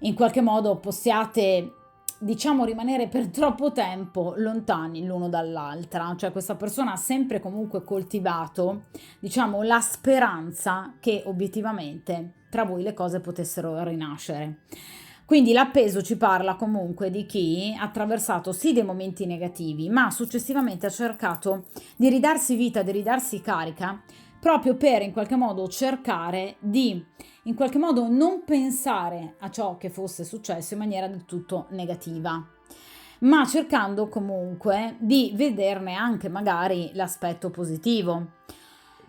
S1: in qualche modo possiate, diciamo, rimanere per troppo tempo lontani l'uno dall'altra. Cioè questa persona ha sempre comunque coltivato, diciamo, la speranza che obiettivamente tra voi le cose potessero rinascere. Quindi l'appeso ci parla comunque di chi ha attraversato sì dei momenti negativi, ma successivamente ha cercato di ridarsi vita, di ridarsi carica, proprio per in qualche modo cercare di in qualche modo non pensare a ciò che fosse successo in maniera del tutto negativa, ma cercando comunque di vederne anche magari l'aspetto positivo.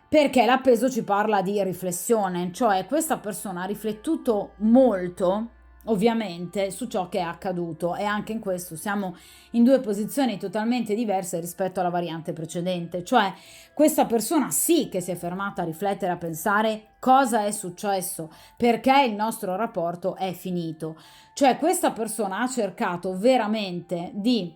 S1: Perché l'appeso ci parla di riflessione, cioè questa persona ha riflettuto molto, ovviamente, su ciò che è accaduto, e anche in questo siamo in due posizioni totalmente diverse rispetto alla variante precedente. Cioè questa persona sì che si è fermata a riflettere, a pensare cosa è successo, perché il nostro rapporto è finito. Cioè questa persona ha cercato veramente di,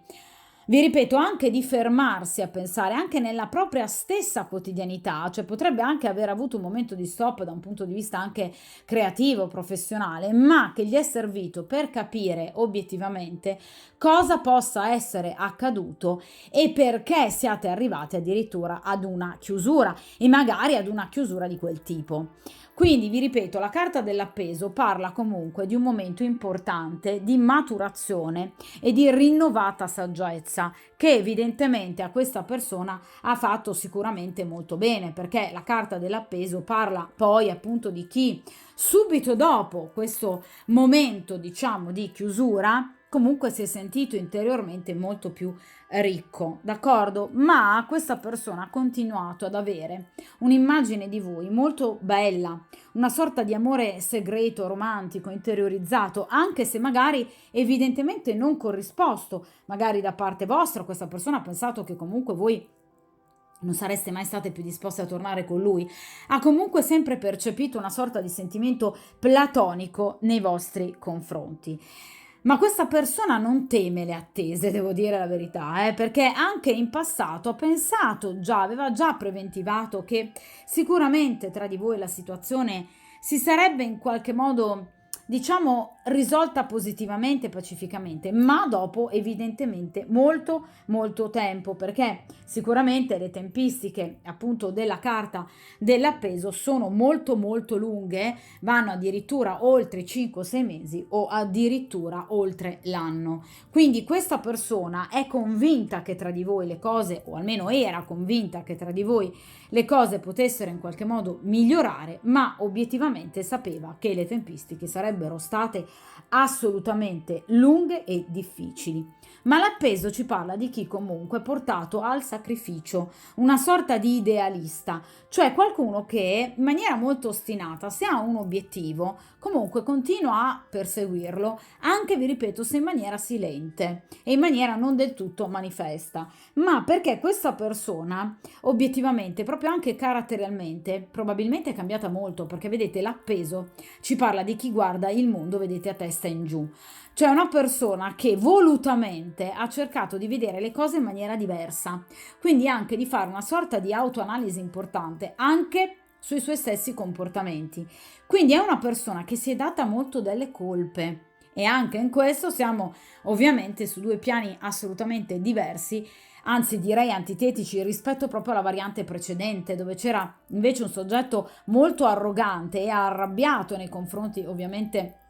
S1: vi ripeto, anche di fermarsi a pensare anche nella propria stessa quotidianità. Cioè potrebbe anche aver avuto un momento di stop da un punto di vista anche creativo, professionale, ma che gli è servito per capire obiettivamente cosa possa essere accaduto e perché siate arrivati addirittura ad una chiusura, e magari ad una chiusura di quel tipo. Quindi vi ripeto, la carta dell'appeso parla comunque di un momento importante di maturazione e di rinnovata saggezza, che evidentemente a questa persona ha fatto sicuramente molto bene, perché la carta dell'appeso parla poi appunto di chi subito dopo questo momento, diciamo, di chiusura comunque si è sentito interiormente molto più ricco, d'accordo? Ma questa persona ha continuato ad avere un'immagine di voi molto bella, una sorta di amore segreto, romantico, interiorizzato, anche se magari evidentemente non corrisposto, magari da parte vostra. Questa persona ha pensato che comunque voi non sareste mai state più disposte a tornare con lui, ha comunque sempre percepito una sorta di sentimento platonico nei vostri confronti. Ma questa persona non teme le attese, devo dire la verità, perché anche in passato ha pensato già, aveva già preventivato che sicuramente tra di voi la situazione si sarebbe in qualche modo, diciamo, risolta positivamente, pacificamente, ma dopo evidentemente molto molto tempo, perché sicuramente le tempistiche appunto della carta dell'appeso sono molto molto lunghe, vanno addirittura oltre i 5-6 mesi o addirittura oltre l'anno. Quindi questa persona è convinta che tra di voi le cose, o almeno era convinta che tra di voi le cose potessero in qualche modo migliorare, ma obiettivamente sapeva che le tempistiche sarebbero state assolutamente lunghe e difficili. Ma l'appeso ci parla di chi comunque è portato al sacrificio, una sorta di idealista, cioè qualcuno che in maniera molto ostinata, se ha un obiettivo, comunque continua a perseguirlo, anche vi ripeto, se in maniera silente e in maniera non del tutto manifesta, ma perché questa persona obiettivamente, proprio anche caratterialmente, probabilmente è cambiata molto, perché vedete l'appeso ci parla di chi guarda il mondo, vedete, a testa in giù. Cioè una persona che volutamente ha cercato di vedere le cose in maniera diversa, quindi anche di fare una sorta di autoanalisi importante anche sui suoi stessi comportamenti. Quindi è una persona che si è data molto delle colpe e anche in questo siamo ovviamente su due piani assolutamente diversi, anzi direi antitetici rispetto proprio alla variante precedente, dove c'era invece un soggetto molto arrogante e arrabbiato nei confronti ovviamente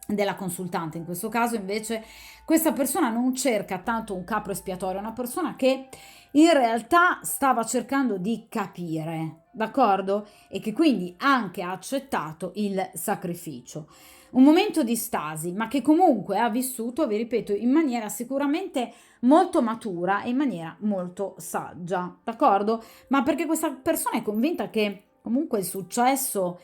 S1: della consultante. In questo caso invece questa persona non cerca tanto un capro espiatorio, è una persona che in realtà stava cercando di capire, d'accordo? E che quindi anche ha accettato il sacrificio. Un momento di stasi, ma che comunque ha vissuto, vi ripeto, in maniera sicuramente molto matura e in maniera molto saggia, d'accordo? Ma perché questa persona è convinta che comunque il successo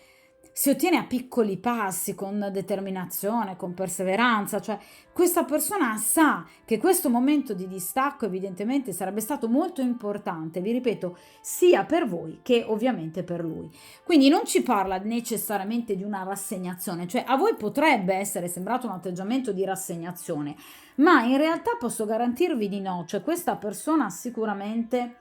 S1: si ottiene a piccoli passi, con determinazione, con perseveranza, cioè questa persona sa che questo momento di distacco evidentemente sarebbe stato molto importante, vi ripeto, sia per voi che ovviamente per lui. Quindi non ci parla necessariamente di una rassegnazione, cioè a voi potrebbe essere sembrato un atteggiamento di rassegnazione, ma in realtà posso garantirvi di no, cioè questa persona sicuramente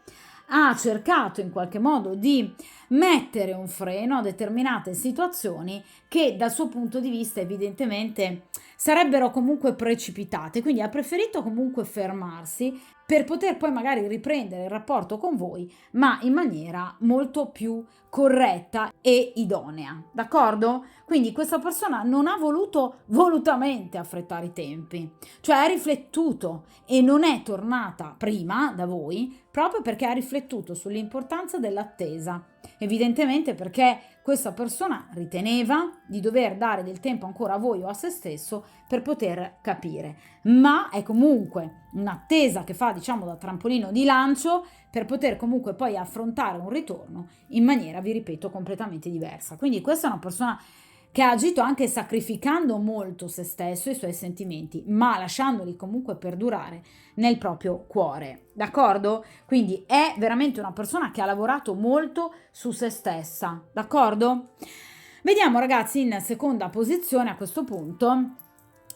S1: ha cercato in qualche modo di mettere un freno a determinate situazioni che dal suo punto di vista evidentemente sarebbero comunque precipitate, quindi ha preferito comunque fermarsi per poter poi magari riprendere il rapporto con voi, ma in maniera molto più corretta e idonea, d'accordo? Quindi questa persona non ha voluto volutamente affrettare i tempi, cioè ha riflettuto e non è tornata prima da voi proprio perché ha riflettuto sull'importanza dell'attesa, evidentemente perché questa persona riteneva di dover dare del tempo ancora a voi o a se stesso per poter capire, ma è comunque un'attesa che fa, diciamo, da trampolino di lancio per poter comunque poi affrontare un ritorno in maniera, vi ripeto, completamente diversa. Quindi questa è una persona che ha agito anche sacrificando molto se stesso e i suoi sentimenti, ma lasciandoli comunque perdurare nel proprio cuore, d'accordo? Quindi è veramente una persona che ha lavorato molto su se stessa, d'accordo? Vediamo ragazzi in seconda posizione a questo punto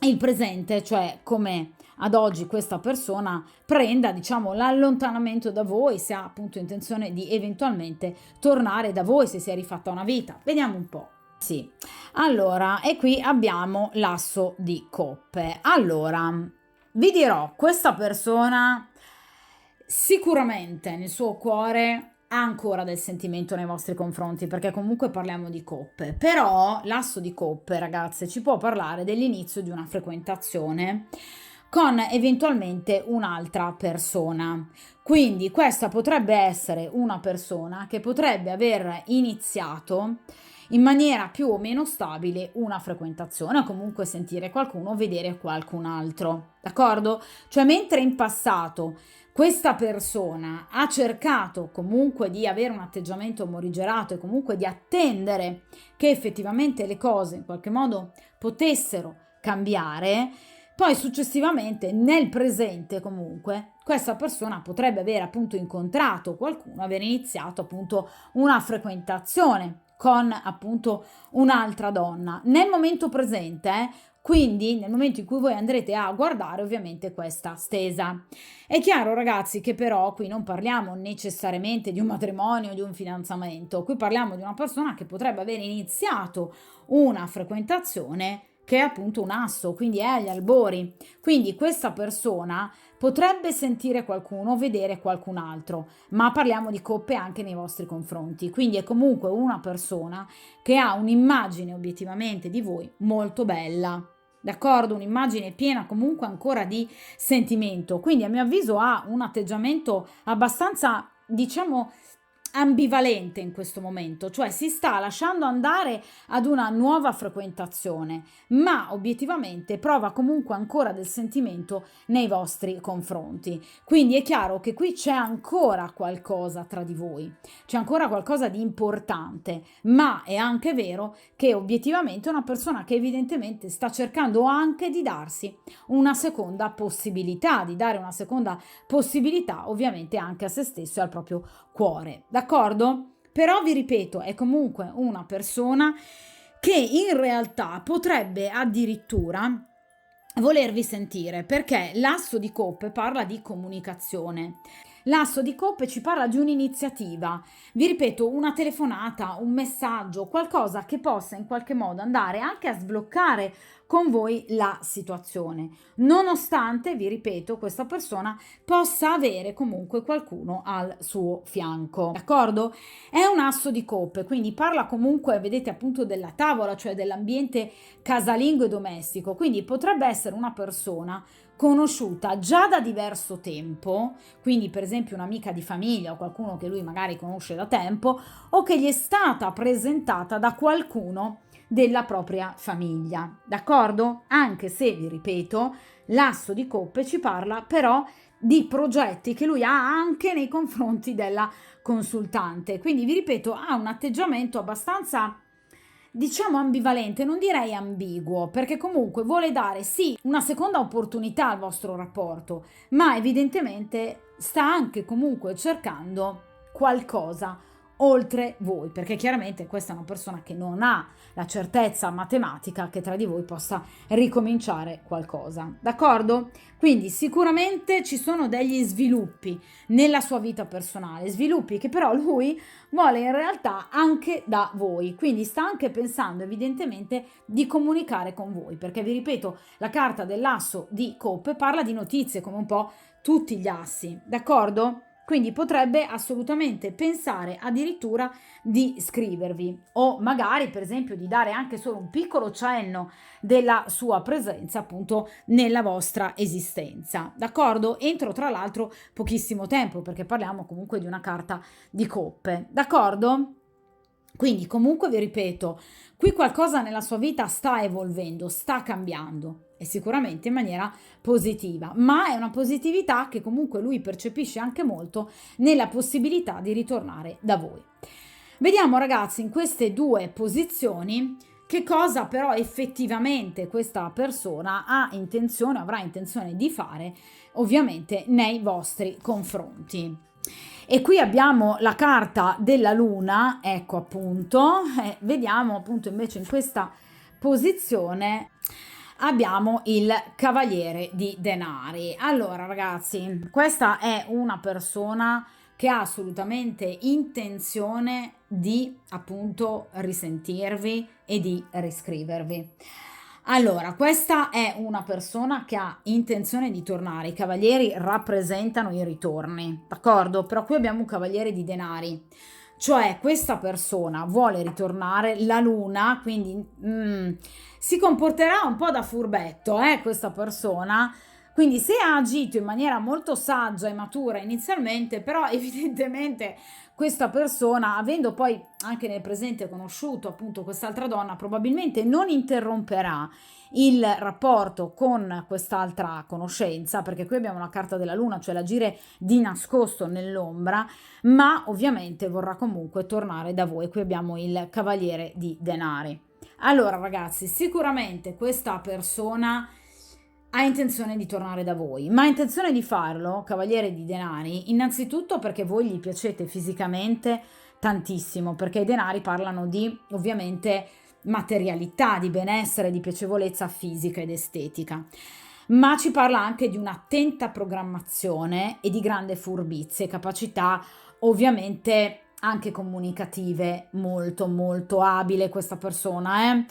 S1: il presente, cioè come ad oggi questa persona prenda, diciamo, l'allontanamento da voi, se ha appunto intenzione di eventualmente tornare da voi, se si è rifatta una vita. Vediamo un po'. Sì, allora, e qui abbiamo l'asso di coppe. Allora, vi dirò, questa persona sicuramente nel suo cuore ha ancora del sentimento nei vostri confronti, perché comunque parliamo di coppe, però l'asso di coppe, ragazze, ci può parlare dell'inizio di una frequentazione con eventualmente un'altra persona. Quindi questa potrebbe essere una persona che potrebbe aver iniziato in maniera più o meno stabile una frequentazione, o comunque sentire qualcuno, vedere qualcun altro, d'accordo? Cioè, mentre in passato questa persona ha cercato comunque di avere un atteggiamento morigerato e comunque di attendere che effettivamente le cose in qualche modo potessero cambiare, poi successivamente nel presente comunque questa persona potrebbe aver appunto incontrato qualcuno, aver iniziato appunto una frequentazione con appunto un'altra donna nel momento presente, quindi nel momento in cui voi andrete a guardare ovviamente questa stesa. È chiaro ragazzi che però qui non parliamo necessariamente di un matrimonio, di un fidanzamento, qui parliamo di una persona che potrebbe aver iniziato una frequentazione che è appunto un asso, quindi è agli albori. Quindi questa persona potrebbe sentire qualcuno, vedere qualcun altro, ma parliamo di coppe anche nei vostri confronti. Quindi è comunque una persona che ha un'immagine obiettivamente di voi molto bella. D'accordo? Un'immagine piena comunque ancora di sentimento. Quindi a mio avviso ha un atteggiamento abbastanza, diciamo, ambivalente in questo momento, cioè si sta lasciando andare ad una nuova frequentazione, ma obiettivamente prova comunque ancora del sentimento nei vostri confronti. Quindi è chiaro che qui c'è ancora qualcosa tra di voi, c'è ancora qualcosa di importante, ma è anche vero che obiettivamente è una persona che evidentemente sta cercando anche di darsi una seconda possibilità, di dare una seconda possibilità ovviamente anche a se stesso e al proprio cuore, d'accordo? Però vi ripeto, è comunque una persona che in realtà potrebbe addirittura volervi sentire, perché l'asso di coppe parla di comunicazione. L'asso di coppe ci parla di un'iniziativa, vi ripeto, una telefonata, un messaggio, qualcosa che possa in qualche modo andare anche a sbloccare con voi la situazione, nonostante, vi ripeto, questa persona possa avere comunque qualcuno al suo fianco, d'accordo? È un asso di coppe, quindi parla comunque, vedete, appunto della tavola, cioè dell'ambiente casalingo e domestico, quindi potrebbe essere una persona conosciuta già da diverso tempo, quindi per esempio un'amica di famiglia o qualcuno che lui magari conosce da tempo, o che gli è stata presentata da qualcuno della propria famiglia, d'accordo? Anche se, vi ripeto, l'asso di coppe ci parla però di progetti che lui ha anche nei confronti della consultante, quindi vi ripeto, ha un atteggiamento abbastanza, diciamo, ambivalente, non direi ambiguo, perché comunque vuole dare sì una seconda opportunità al vostro rapporto, ma evidentemente sta anche comunque cercando qualcosa oltre voi, perché chiaramente questa è una persona che non ha la certezza matematica che tra di voi possa ricominciare qualcosa, d'accordo? Quindi sicuramente ci sono degli sviluppi nella sua vita personale, sviluppi che però lui vuole in realtà anche da voi, quindi sta anche pensando evidentemente di comunicare con voi, perché vi ripeto, la carta dell'asso di coppe parla di notizie come un po' tutti gli assi, d'accordo? Quindi potrebbe assolutamente pensare addirittura di scrivervi o magari per esempio di dare anche solo un piccolo cenno della sua presenza appunto nella vostra esistenza, d'accordo? Entro tra l'altro pochissimo tempo, perché parliamo comunque di una carta di coppe, d'accordo? Quindi comunque vi ripeto, qui qualcosa nella sua vita sta evolvendo, sta cambiando e sicuramente in maniera positiva, ma è una positività che comunque lui percepisce anche molto nella possibilità di ritornare da voi. Vediamo ragazzi in queste due posizioni che cosa però effettivamente questa persona ha intenzione, avrà intenzione di fare ovviamente nei vostri confronti. E qui abbiamo la carta della luna, ecco appunto, vediamo appunto invece in questa posizione abbiamo il cavaliere di denari. Allora ragazzi, questa è una persona che ha assolutamente intenzione di appunto risentirvi e di riscrivervi. Allora, questa è una persona che ha intenzione di tornare. I cavalieri rappresentano i ritorni, d'accordo? Però qui abbiamo un cavaliere di denari, cioè questa persona vuole ritornare, la luna, quindi si comporterà un po' da furbetto, questa persona. Quindi se ha agito in maniera molto saggia e matura inizialmente, però evidentemente questa persona, avendo poi anche nel presente conosciuto appunto quest'altra donna, probabilmente non interromperà il rapporto con quest'altra conoscenza, perché qui abbiamo la carta della luna, cioè l'agire di nascosto nell'ombra, ma ovviamente vorrà comunque tornare da voi. Qui abbiamo il cavaliere di denari. Allora ragazzi, sicuramente questa persona ha intenzione di tornare da voi, ma ha intenzione di farlo, cavaliere di denari, innanzitutto perché voi gli piacete fisicamente tantissimo, perché i denari parlano di ovviamente materialità, di benessere, di piacevolezza fisica ed estetica, ma ci parla anche di un'attenta programmazione e di grande furbizia e capacità ovviamente anche comunicative, molto molto abile questa persona, eh?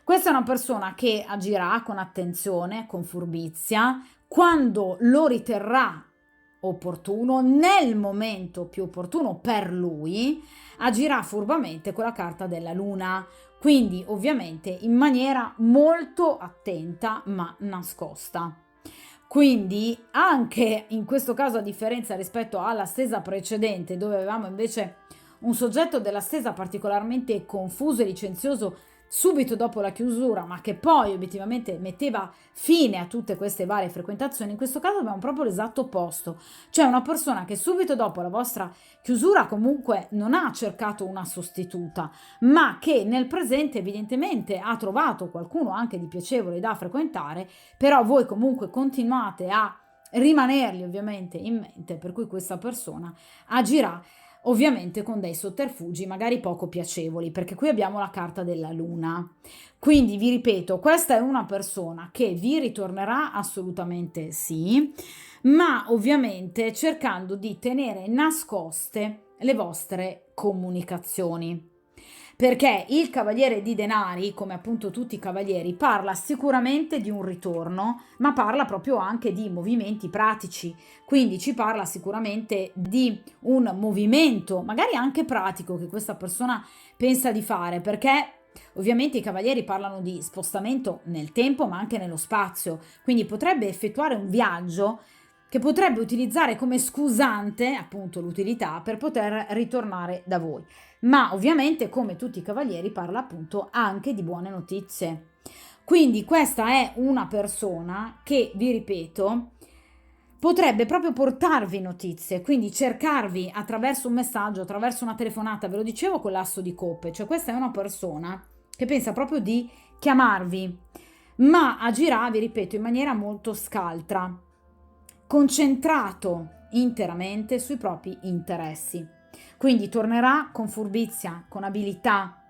S1: Questa è una persona che agirà con attenzione, con furbizia, quando lo riterrà opportuno, nel momento più opportuno per lui, agirà furbamente con la carta della luna, quindi ovviamente in maniera molto attenta ma nascosta. Quindi anche in questo caso, a differenza rispetto alla stesa precedente, dove avevamo invece un soggetto della stesa particolarmente confuso e licenzioso subito dopo la chiusura, ma che poi obiettivamente metteva fine a tutte queste varie frequentazioni, in questo caso abbiamo proprio l'esatto opposto, cioè una persona che subito dopo la vostra chiusura comunque non ha cercato una sostituta, ma che nel presente evidentemente ha trovato qualcuno anche di piacevole da frequentare, però voi comunque continuate a rimanergli ovviamente in mente, per cui questa persona agirà ovviamente con dei sotterfugi magari poco piacevoli, perché qui abbiamo la carta della luna. Quindi vi ripeto, questa è una persona che vi ritornerà assolutamente sì, ma ovviamente cercando di tenere nascoste le vostre comunicazioni. Perché il cavaliere di denari, come appunto tutti i cavalieri, parla sicuramente di un ritorno, ma parla proprio anche di movimenti pratici. Quindi ci parla sicuramente di un movimento, magari anche pratico, che questa persona pensa di fare, perché ovviamente i cavalieri parlano di spostamento nel tempo, ma anche nello spazio. Quindi potrebbe effettuare un viaggio che potrebbe utilizzare come scusante, appunto, l'utilità per poter ritornare da voi. Ma ovviamente, come tutti i cavalieri, parla appunto anche di buone notizie. Quindi questa è una persona che, vi ripeto, potrebbe proprio portarvi notizie, quindi cercarvi attraverso un messaggio, attraverso una telefonata, ve lo dicevo con l'asso di coppe, cioè questa è una persona che pensa proprio di chiamarvi, ma agirà, vi ripeto, in maniera molto scaltra, concentrato interamente sui propri interessi. Quindi tornerà con furbizia, con abilità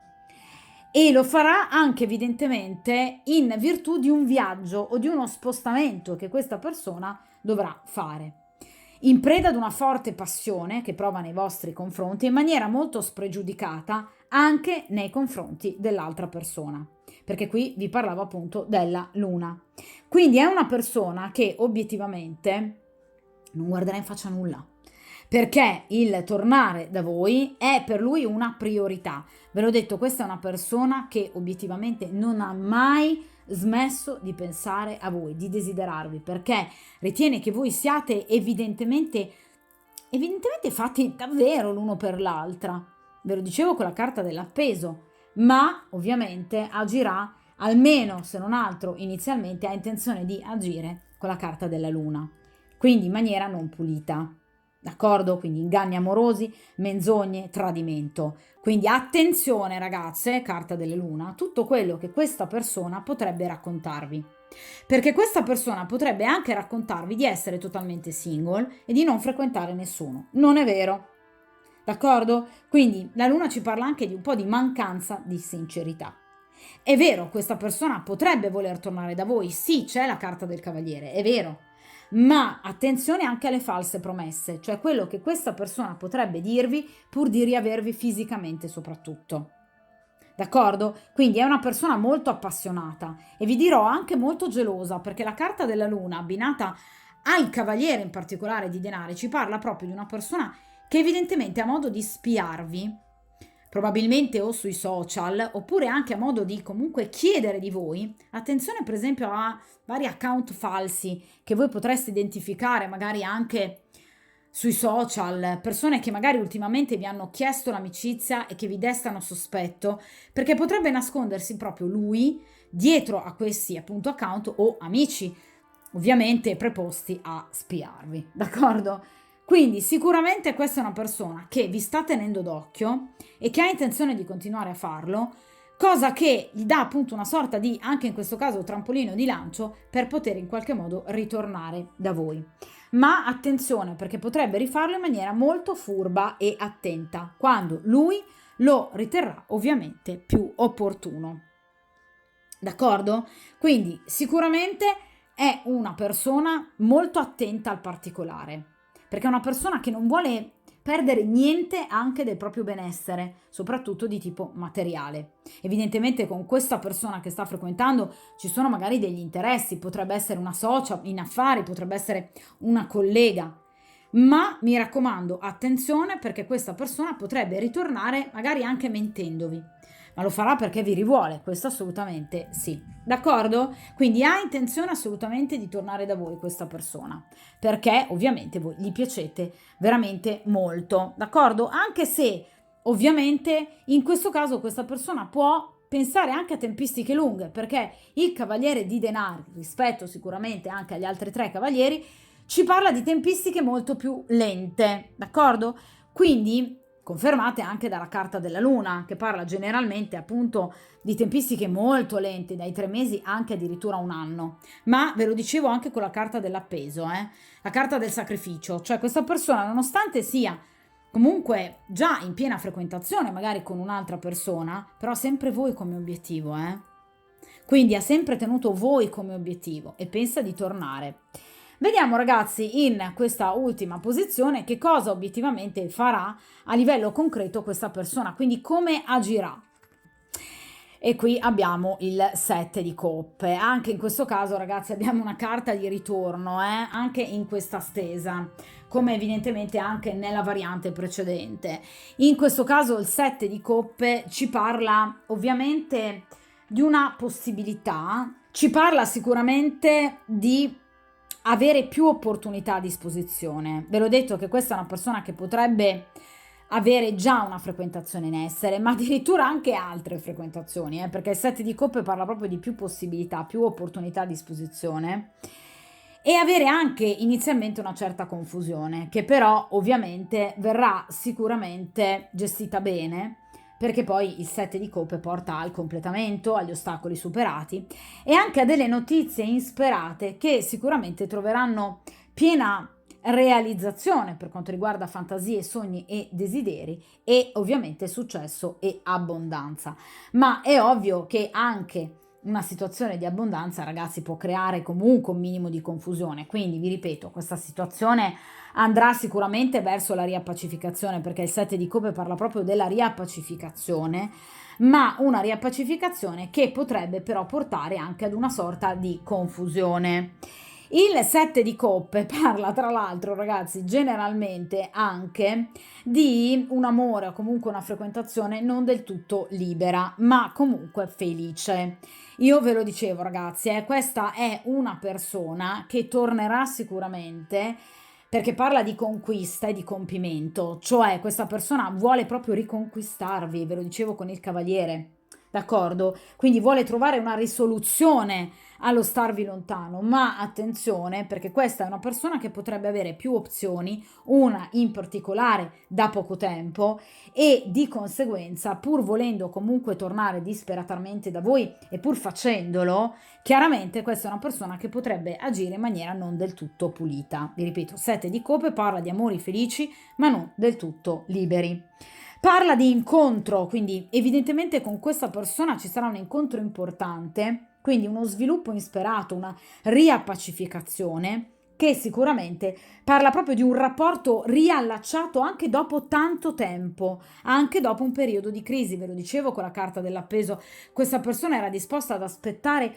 S1: e lo farà anche evidentemente in virtù di un viaggio o di uno spostamento che questa persona dovrà fare. In preda ad una forte passione che prova nei vostri confronti in maniera molto spregiudicata anche nei confronti dell'altra persona, perché qui vi parlavo appunto della luna. Quindi è una persona che obiettivamente non guarderà in faccia nulla, perché il tornare da voi è per lui una priorità. Ve l'ho detto, questa è una persona che obiettivamente non ha mai smesso di pensare a voi, di desiderarvi, perché ritiene che voi siate evidentemente fatti davvero l'uno per l'altra. Ve lo dicevo con la carta dell'appeso, ma ovviamente agirà, almeno se non altro inizialmente ha intenzione di agire con la carta della luna, quindi in maniera non pulita. D'accordo? Quindi inganni amorosi, menzogne, tradimento. Quindi attenzione ragazze, carta della luna, a tutto quello che questa persona potrebbe raccontarvi. Perché questa persona potrebbe anche raccontarvi di essere totalmente single e di non frequentare nessuno. Non è vero. D'accordo? Quindi la luna ci parla anche di un po' di mancanza di sincerità. È vero, questa persona potrebbe voler tornare da voi. Sì, c'è la carta del cavaliere, è vero. Ma attenzione anche alle false promesse, cioè quello che questa persona potrebbe dirvi pur di riavervi fisicamente soprattutto. D'accordo? Quindi è una persona molto appassionata e vi dirò anche molto gelosa, perché la carta della luna abbinata al cavaliere in particolare di denari ci parla proprio di una persona che evidentemente ha modo di spiarvi, probabilmente o sui social, oppure anche a modo di comunque chiedere di voi. Attenzione per esempio a vari account falsi che voi potreste identificare magari anche sui social, persone che magari ultimamente vi hanno chiesto l'amicizia e che vi destano sospetto, perché potrebbe nascondersi proprio lui dietro a questi appunto account o amici, ovviamente preposti a spiarvi, d'accordo? Quindi sicuramente questa è una persona che vi sta tenendo d'occhio e che ha intenzione di continuare a farlo, cosa che gli dà appunto una sorta di, anche in questo caso, trampolino di lancio per poter in qualche modo ritornare da voi. Ma attenzione, perché potrebbe rifarlo in maniera molto furba e attenta, quando lui lo riterrà ovviamente più opportuno. D'accordo? Quindi sicuramente è una persona molto attenta al particolare, perché è una persona che non vuole perdere niente anche del proprio benessere, soprattutto di tipo materiale. Evidentemente con questa persona che sta frequentando ci sono magari degli interessi, potrebbe essere una socia in affari, potrebbe essere una collega, ma mi raccomando, attenzione perché questa persona potrebbe ritornare magari anche mentendovi, ma lo farà perché vi rivuole, questo assolutamente sì, d'accordo? Quindi ha intenzione assolutamente di tornare da voi questa persona, perché ovviamente voi gli piacete veramente molto, d'accordo? Anche se ovviamente in questo caso questa persona può pensare anche a tempistiche lunghe, perché il cavaliere di denari, rispetto sicuramente anche agli altri tre cavalieri, ci parla di tempistiche molto più lente, d'accordo? Quindi confermate anche dalla carta della luna, che parla generalmente appunto di tempistiche molto lente, dai 3 mesi anche addirittura un anno. Ma ve lo dicevo anche con la carta dell'appeso, la carta del sacrificio, cioè questa persona nonostante sia comunque già in piena frequentazione magari con un'altra persona, però ha sempre voi come obiettivo, Quindi ha sempre tenuto voi come obiettivo e pensa di tornare. Vediamo ragazzi in questa ultima posizione che cosa obiettivamente farà a livello concreto questa persona, quindi come agirà. E qui abbiamo il 7 di coppe. Anche in questo caso ragazzi abbiamo una carta di ritorno, anche in questa stesa, come evidentemente anche nella variante precedente. In questo caso il 7 di coppe ci parla ovviamente di una possibilità, ci parla sicuramente di avere più opportunità a disposizione. Ve l'ho detto che questa è una persona che potrebbe avere già una frequentazione in essere, ma addirittura anche altre frequentazioni, perché il 7 di coppe parla proprio di più possibilità, più opportunità a disposizione e avere anche inizialmente una certa confusione, che però ovviamente verrà sicuramente gestita bene, perché poi il 7 di coppe porta al completamento, agli ostacoli superati e anche a delle notizie insperate che sicuramente troveranno piena realizzazione per quanto riguarda fantasie, sogni e desideri e ovviamente successo e abbondanza. Ma è ovvio che anche una situazione di abbondanza, ragazzi, può creare comunque un minimo di confusione. Quindi, vi ripeto, questa situazione andrà sicuramente verso la riappacificazione, perché il 7 di coppe parla proprio della riappacificazione, ma una riappacificazione che potrebbe però portare anche ad una sorta di confusione. Il 7 di coppe parla tra l'altro ragazzi generalmente anche di un amore o comunque una frequentazione non del tutto libera ma comunque felice. Io ve lo dicevo ragazzi, questa è una persona che tornerà sicuramente perché parla di conquista e di compimento, cioè questa persona vuole proprio riconquistarvi, ve lo dicevo con il cavaliere, d'accordo? Quindi vuole trovare una risoluzione allo starvi lontano, ma attenzione perché questa è una persona che potrebbe avere più opzioni, una in particolare da poco tempo e di conseguenza pur volendo comunque tornare disperatamente da voi e pur facendolo, chiaramente questa è una persona che potrebbe agire in maniera non del tutto pulita. Vi ripeto, 7 di coppe parla di amori felici ma non del tutto liberi. Parla di incontro, quindi evidentemente con questa persona ci sarà un incontro importante, quindi uno sviluppo insperato, una riappacificazione che sicuramente parla proprio di un rapporto riallacciato anche dopo tanto tempo, anche dopo un periodo di crisi. Ve lo dicevo con la carta dell'appeso, questa persona era disposta ad aspettare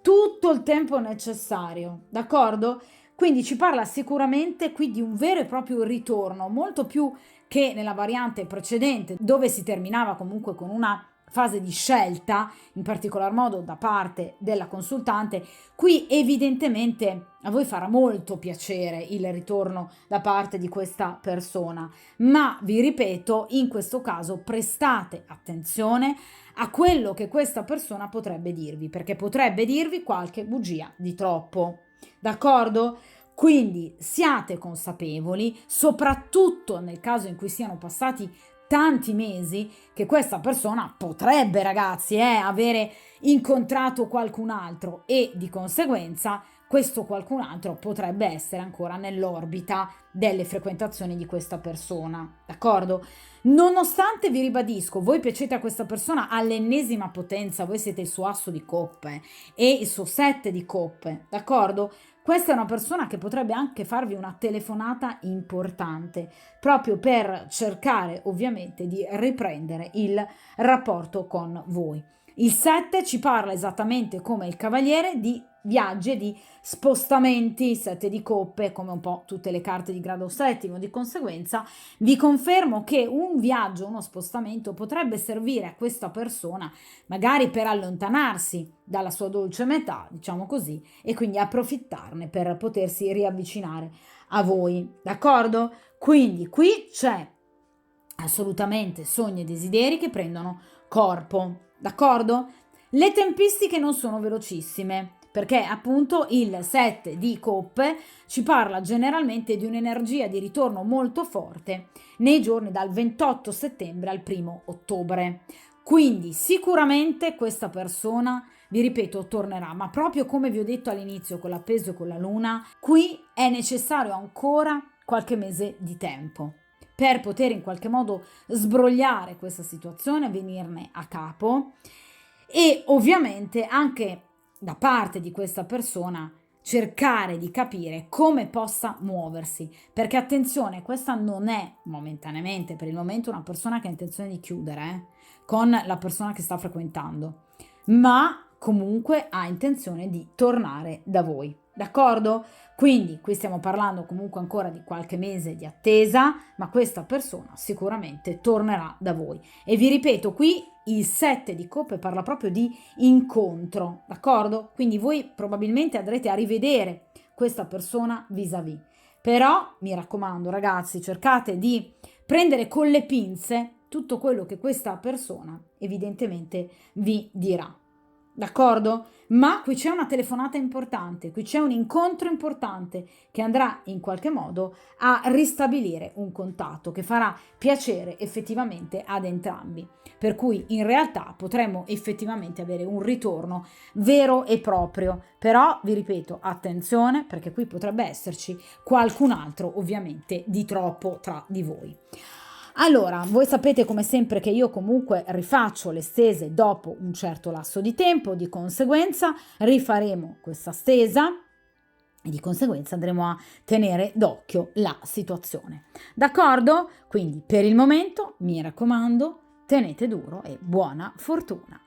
S1: tutto il tempo necessario, d'accordo? Quindi ci parla sicuramente qui di un vero e proprio ritorno, molto più che nella variante precedente, dove si terminava comunque con una fase di scelta, in particolar modo da parte della consultante, qui evidentemente a voi farà molto piacere il ritorno da parte di questa persona, ma vi ripeto, in questo caso prestate attenzione a quello che questa persona potrebbe dirvi, perché potrebbe dirvi qualche bugia di troppo, d'accordo? Quindi siate consapevoli, soprattutto nel caso in cui siano passati tanti mesi, che questa persona potrebbe, ragazzi, avere incontrato qualcun altro e di conseguenza questo qualcun altro potrebbe essere ancora nell'orbita delle frequentazioni di questa persona, d'accordo? Nonostante, vi ribadisco, voi piacete a questa persona all'ennesima potenza, voi siete il suo asso di coppe e il suo 7 di coppe, d'accordo? Questa è una persona che potrebbe anche farvi una telefonata importante, proprio per cercare ovviamente di riprendere il rapporto con voi. Il 7 ci parla esattamente come il cavaliere di viaggi e di spostamenti, 7 di coppe, come un po' tutte le carte di grado settimo, di conseguenza vi confermo che un viaggio, uno spostamento potrebbe servire a questa persona magari per allontanarsi dalla sua dolce metà, diciamo così, e quindi approfittarne per potersi riavvicinare a voi, d'accordo? Quindi qui c'è assolutamente sogni e desideri che prendono corpo, d'accordo? Le tempistiche non sono velocissime, perché appunto il 7 di coppe ci parla generalmente di un'energia di ritorno molto forte nei giorni dal 28 settembre al 1 ottobre. Quindi sicuramente questa persona, vi ripeto, tornerà, ma proprio come vi ho detto all'inizio con l'appeso e con la luna, qui è necessario ancora qualche mese di tempo per poter in qualche modo sbrogliare questa situazione, venirne a capo e ovviamente anche da parte di questa persona cercare di capire come possa muoversi, perché attenzione, questa non è momentaneamente, per il momento, una persona che ha intenzione di chiudere con la persona che sta frequentando, ma comunque ha intenzione di tornare da voi, d'accordo? Quindi qui stiamo parlando comunque ancora di qualche mese di attesa, ma questa persona sicuramente tornerà da voi. E vi ripeto, qui il 7 di coppe parla proprio di incontro, d'accordo? Quindi voi probabilmente andrete a rivedere questa persona vis-à-vis. Però mi raccomando, ragazzi, cercate di prendere con le pinze tutto quello che questa persona evidentemente vi dirà. D'accordo? Ma qui c'è una telefonata importante, qui c'è un incontro importante che andrà in qualche modo a ristabilire un contatto che farà piacere effettivamente ad entrambi. Per cui in realtà potremmo effettivamente avere un ritorno vero e proprio. Però vi ripeto, attenzione, perché qui potrebbe esserci qualcun altro ovviamente di troppo tra di voi. Allora, voi sapete come sempre che io comunque rifaccio le stese dopo un certo lasso di tempo, di conseguenza rifaremo questa stesa e di conseguenza andremo a tenere d'occhio la situazione. D'accordo? Quindi per il momento, mi raccomando, tenete duro e buona fortuna.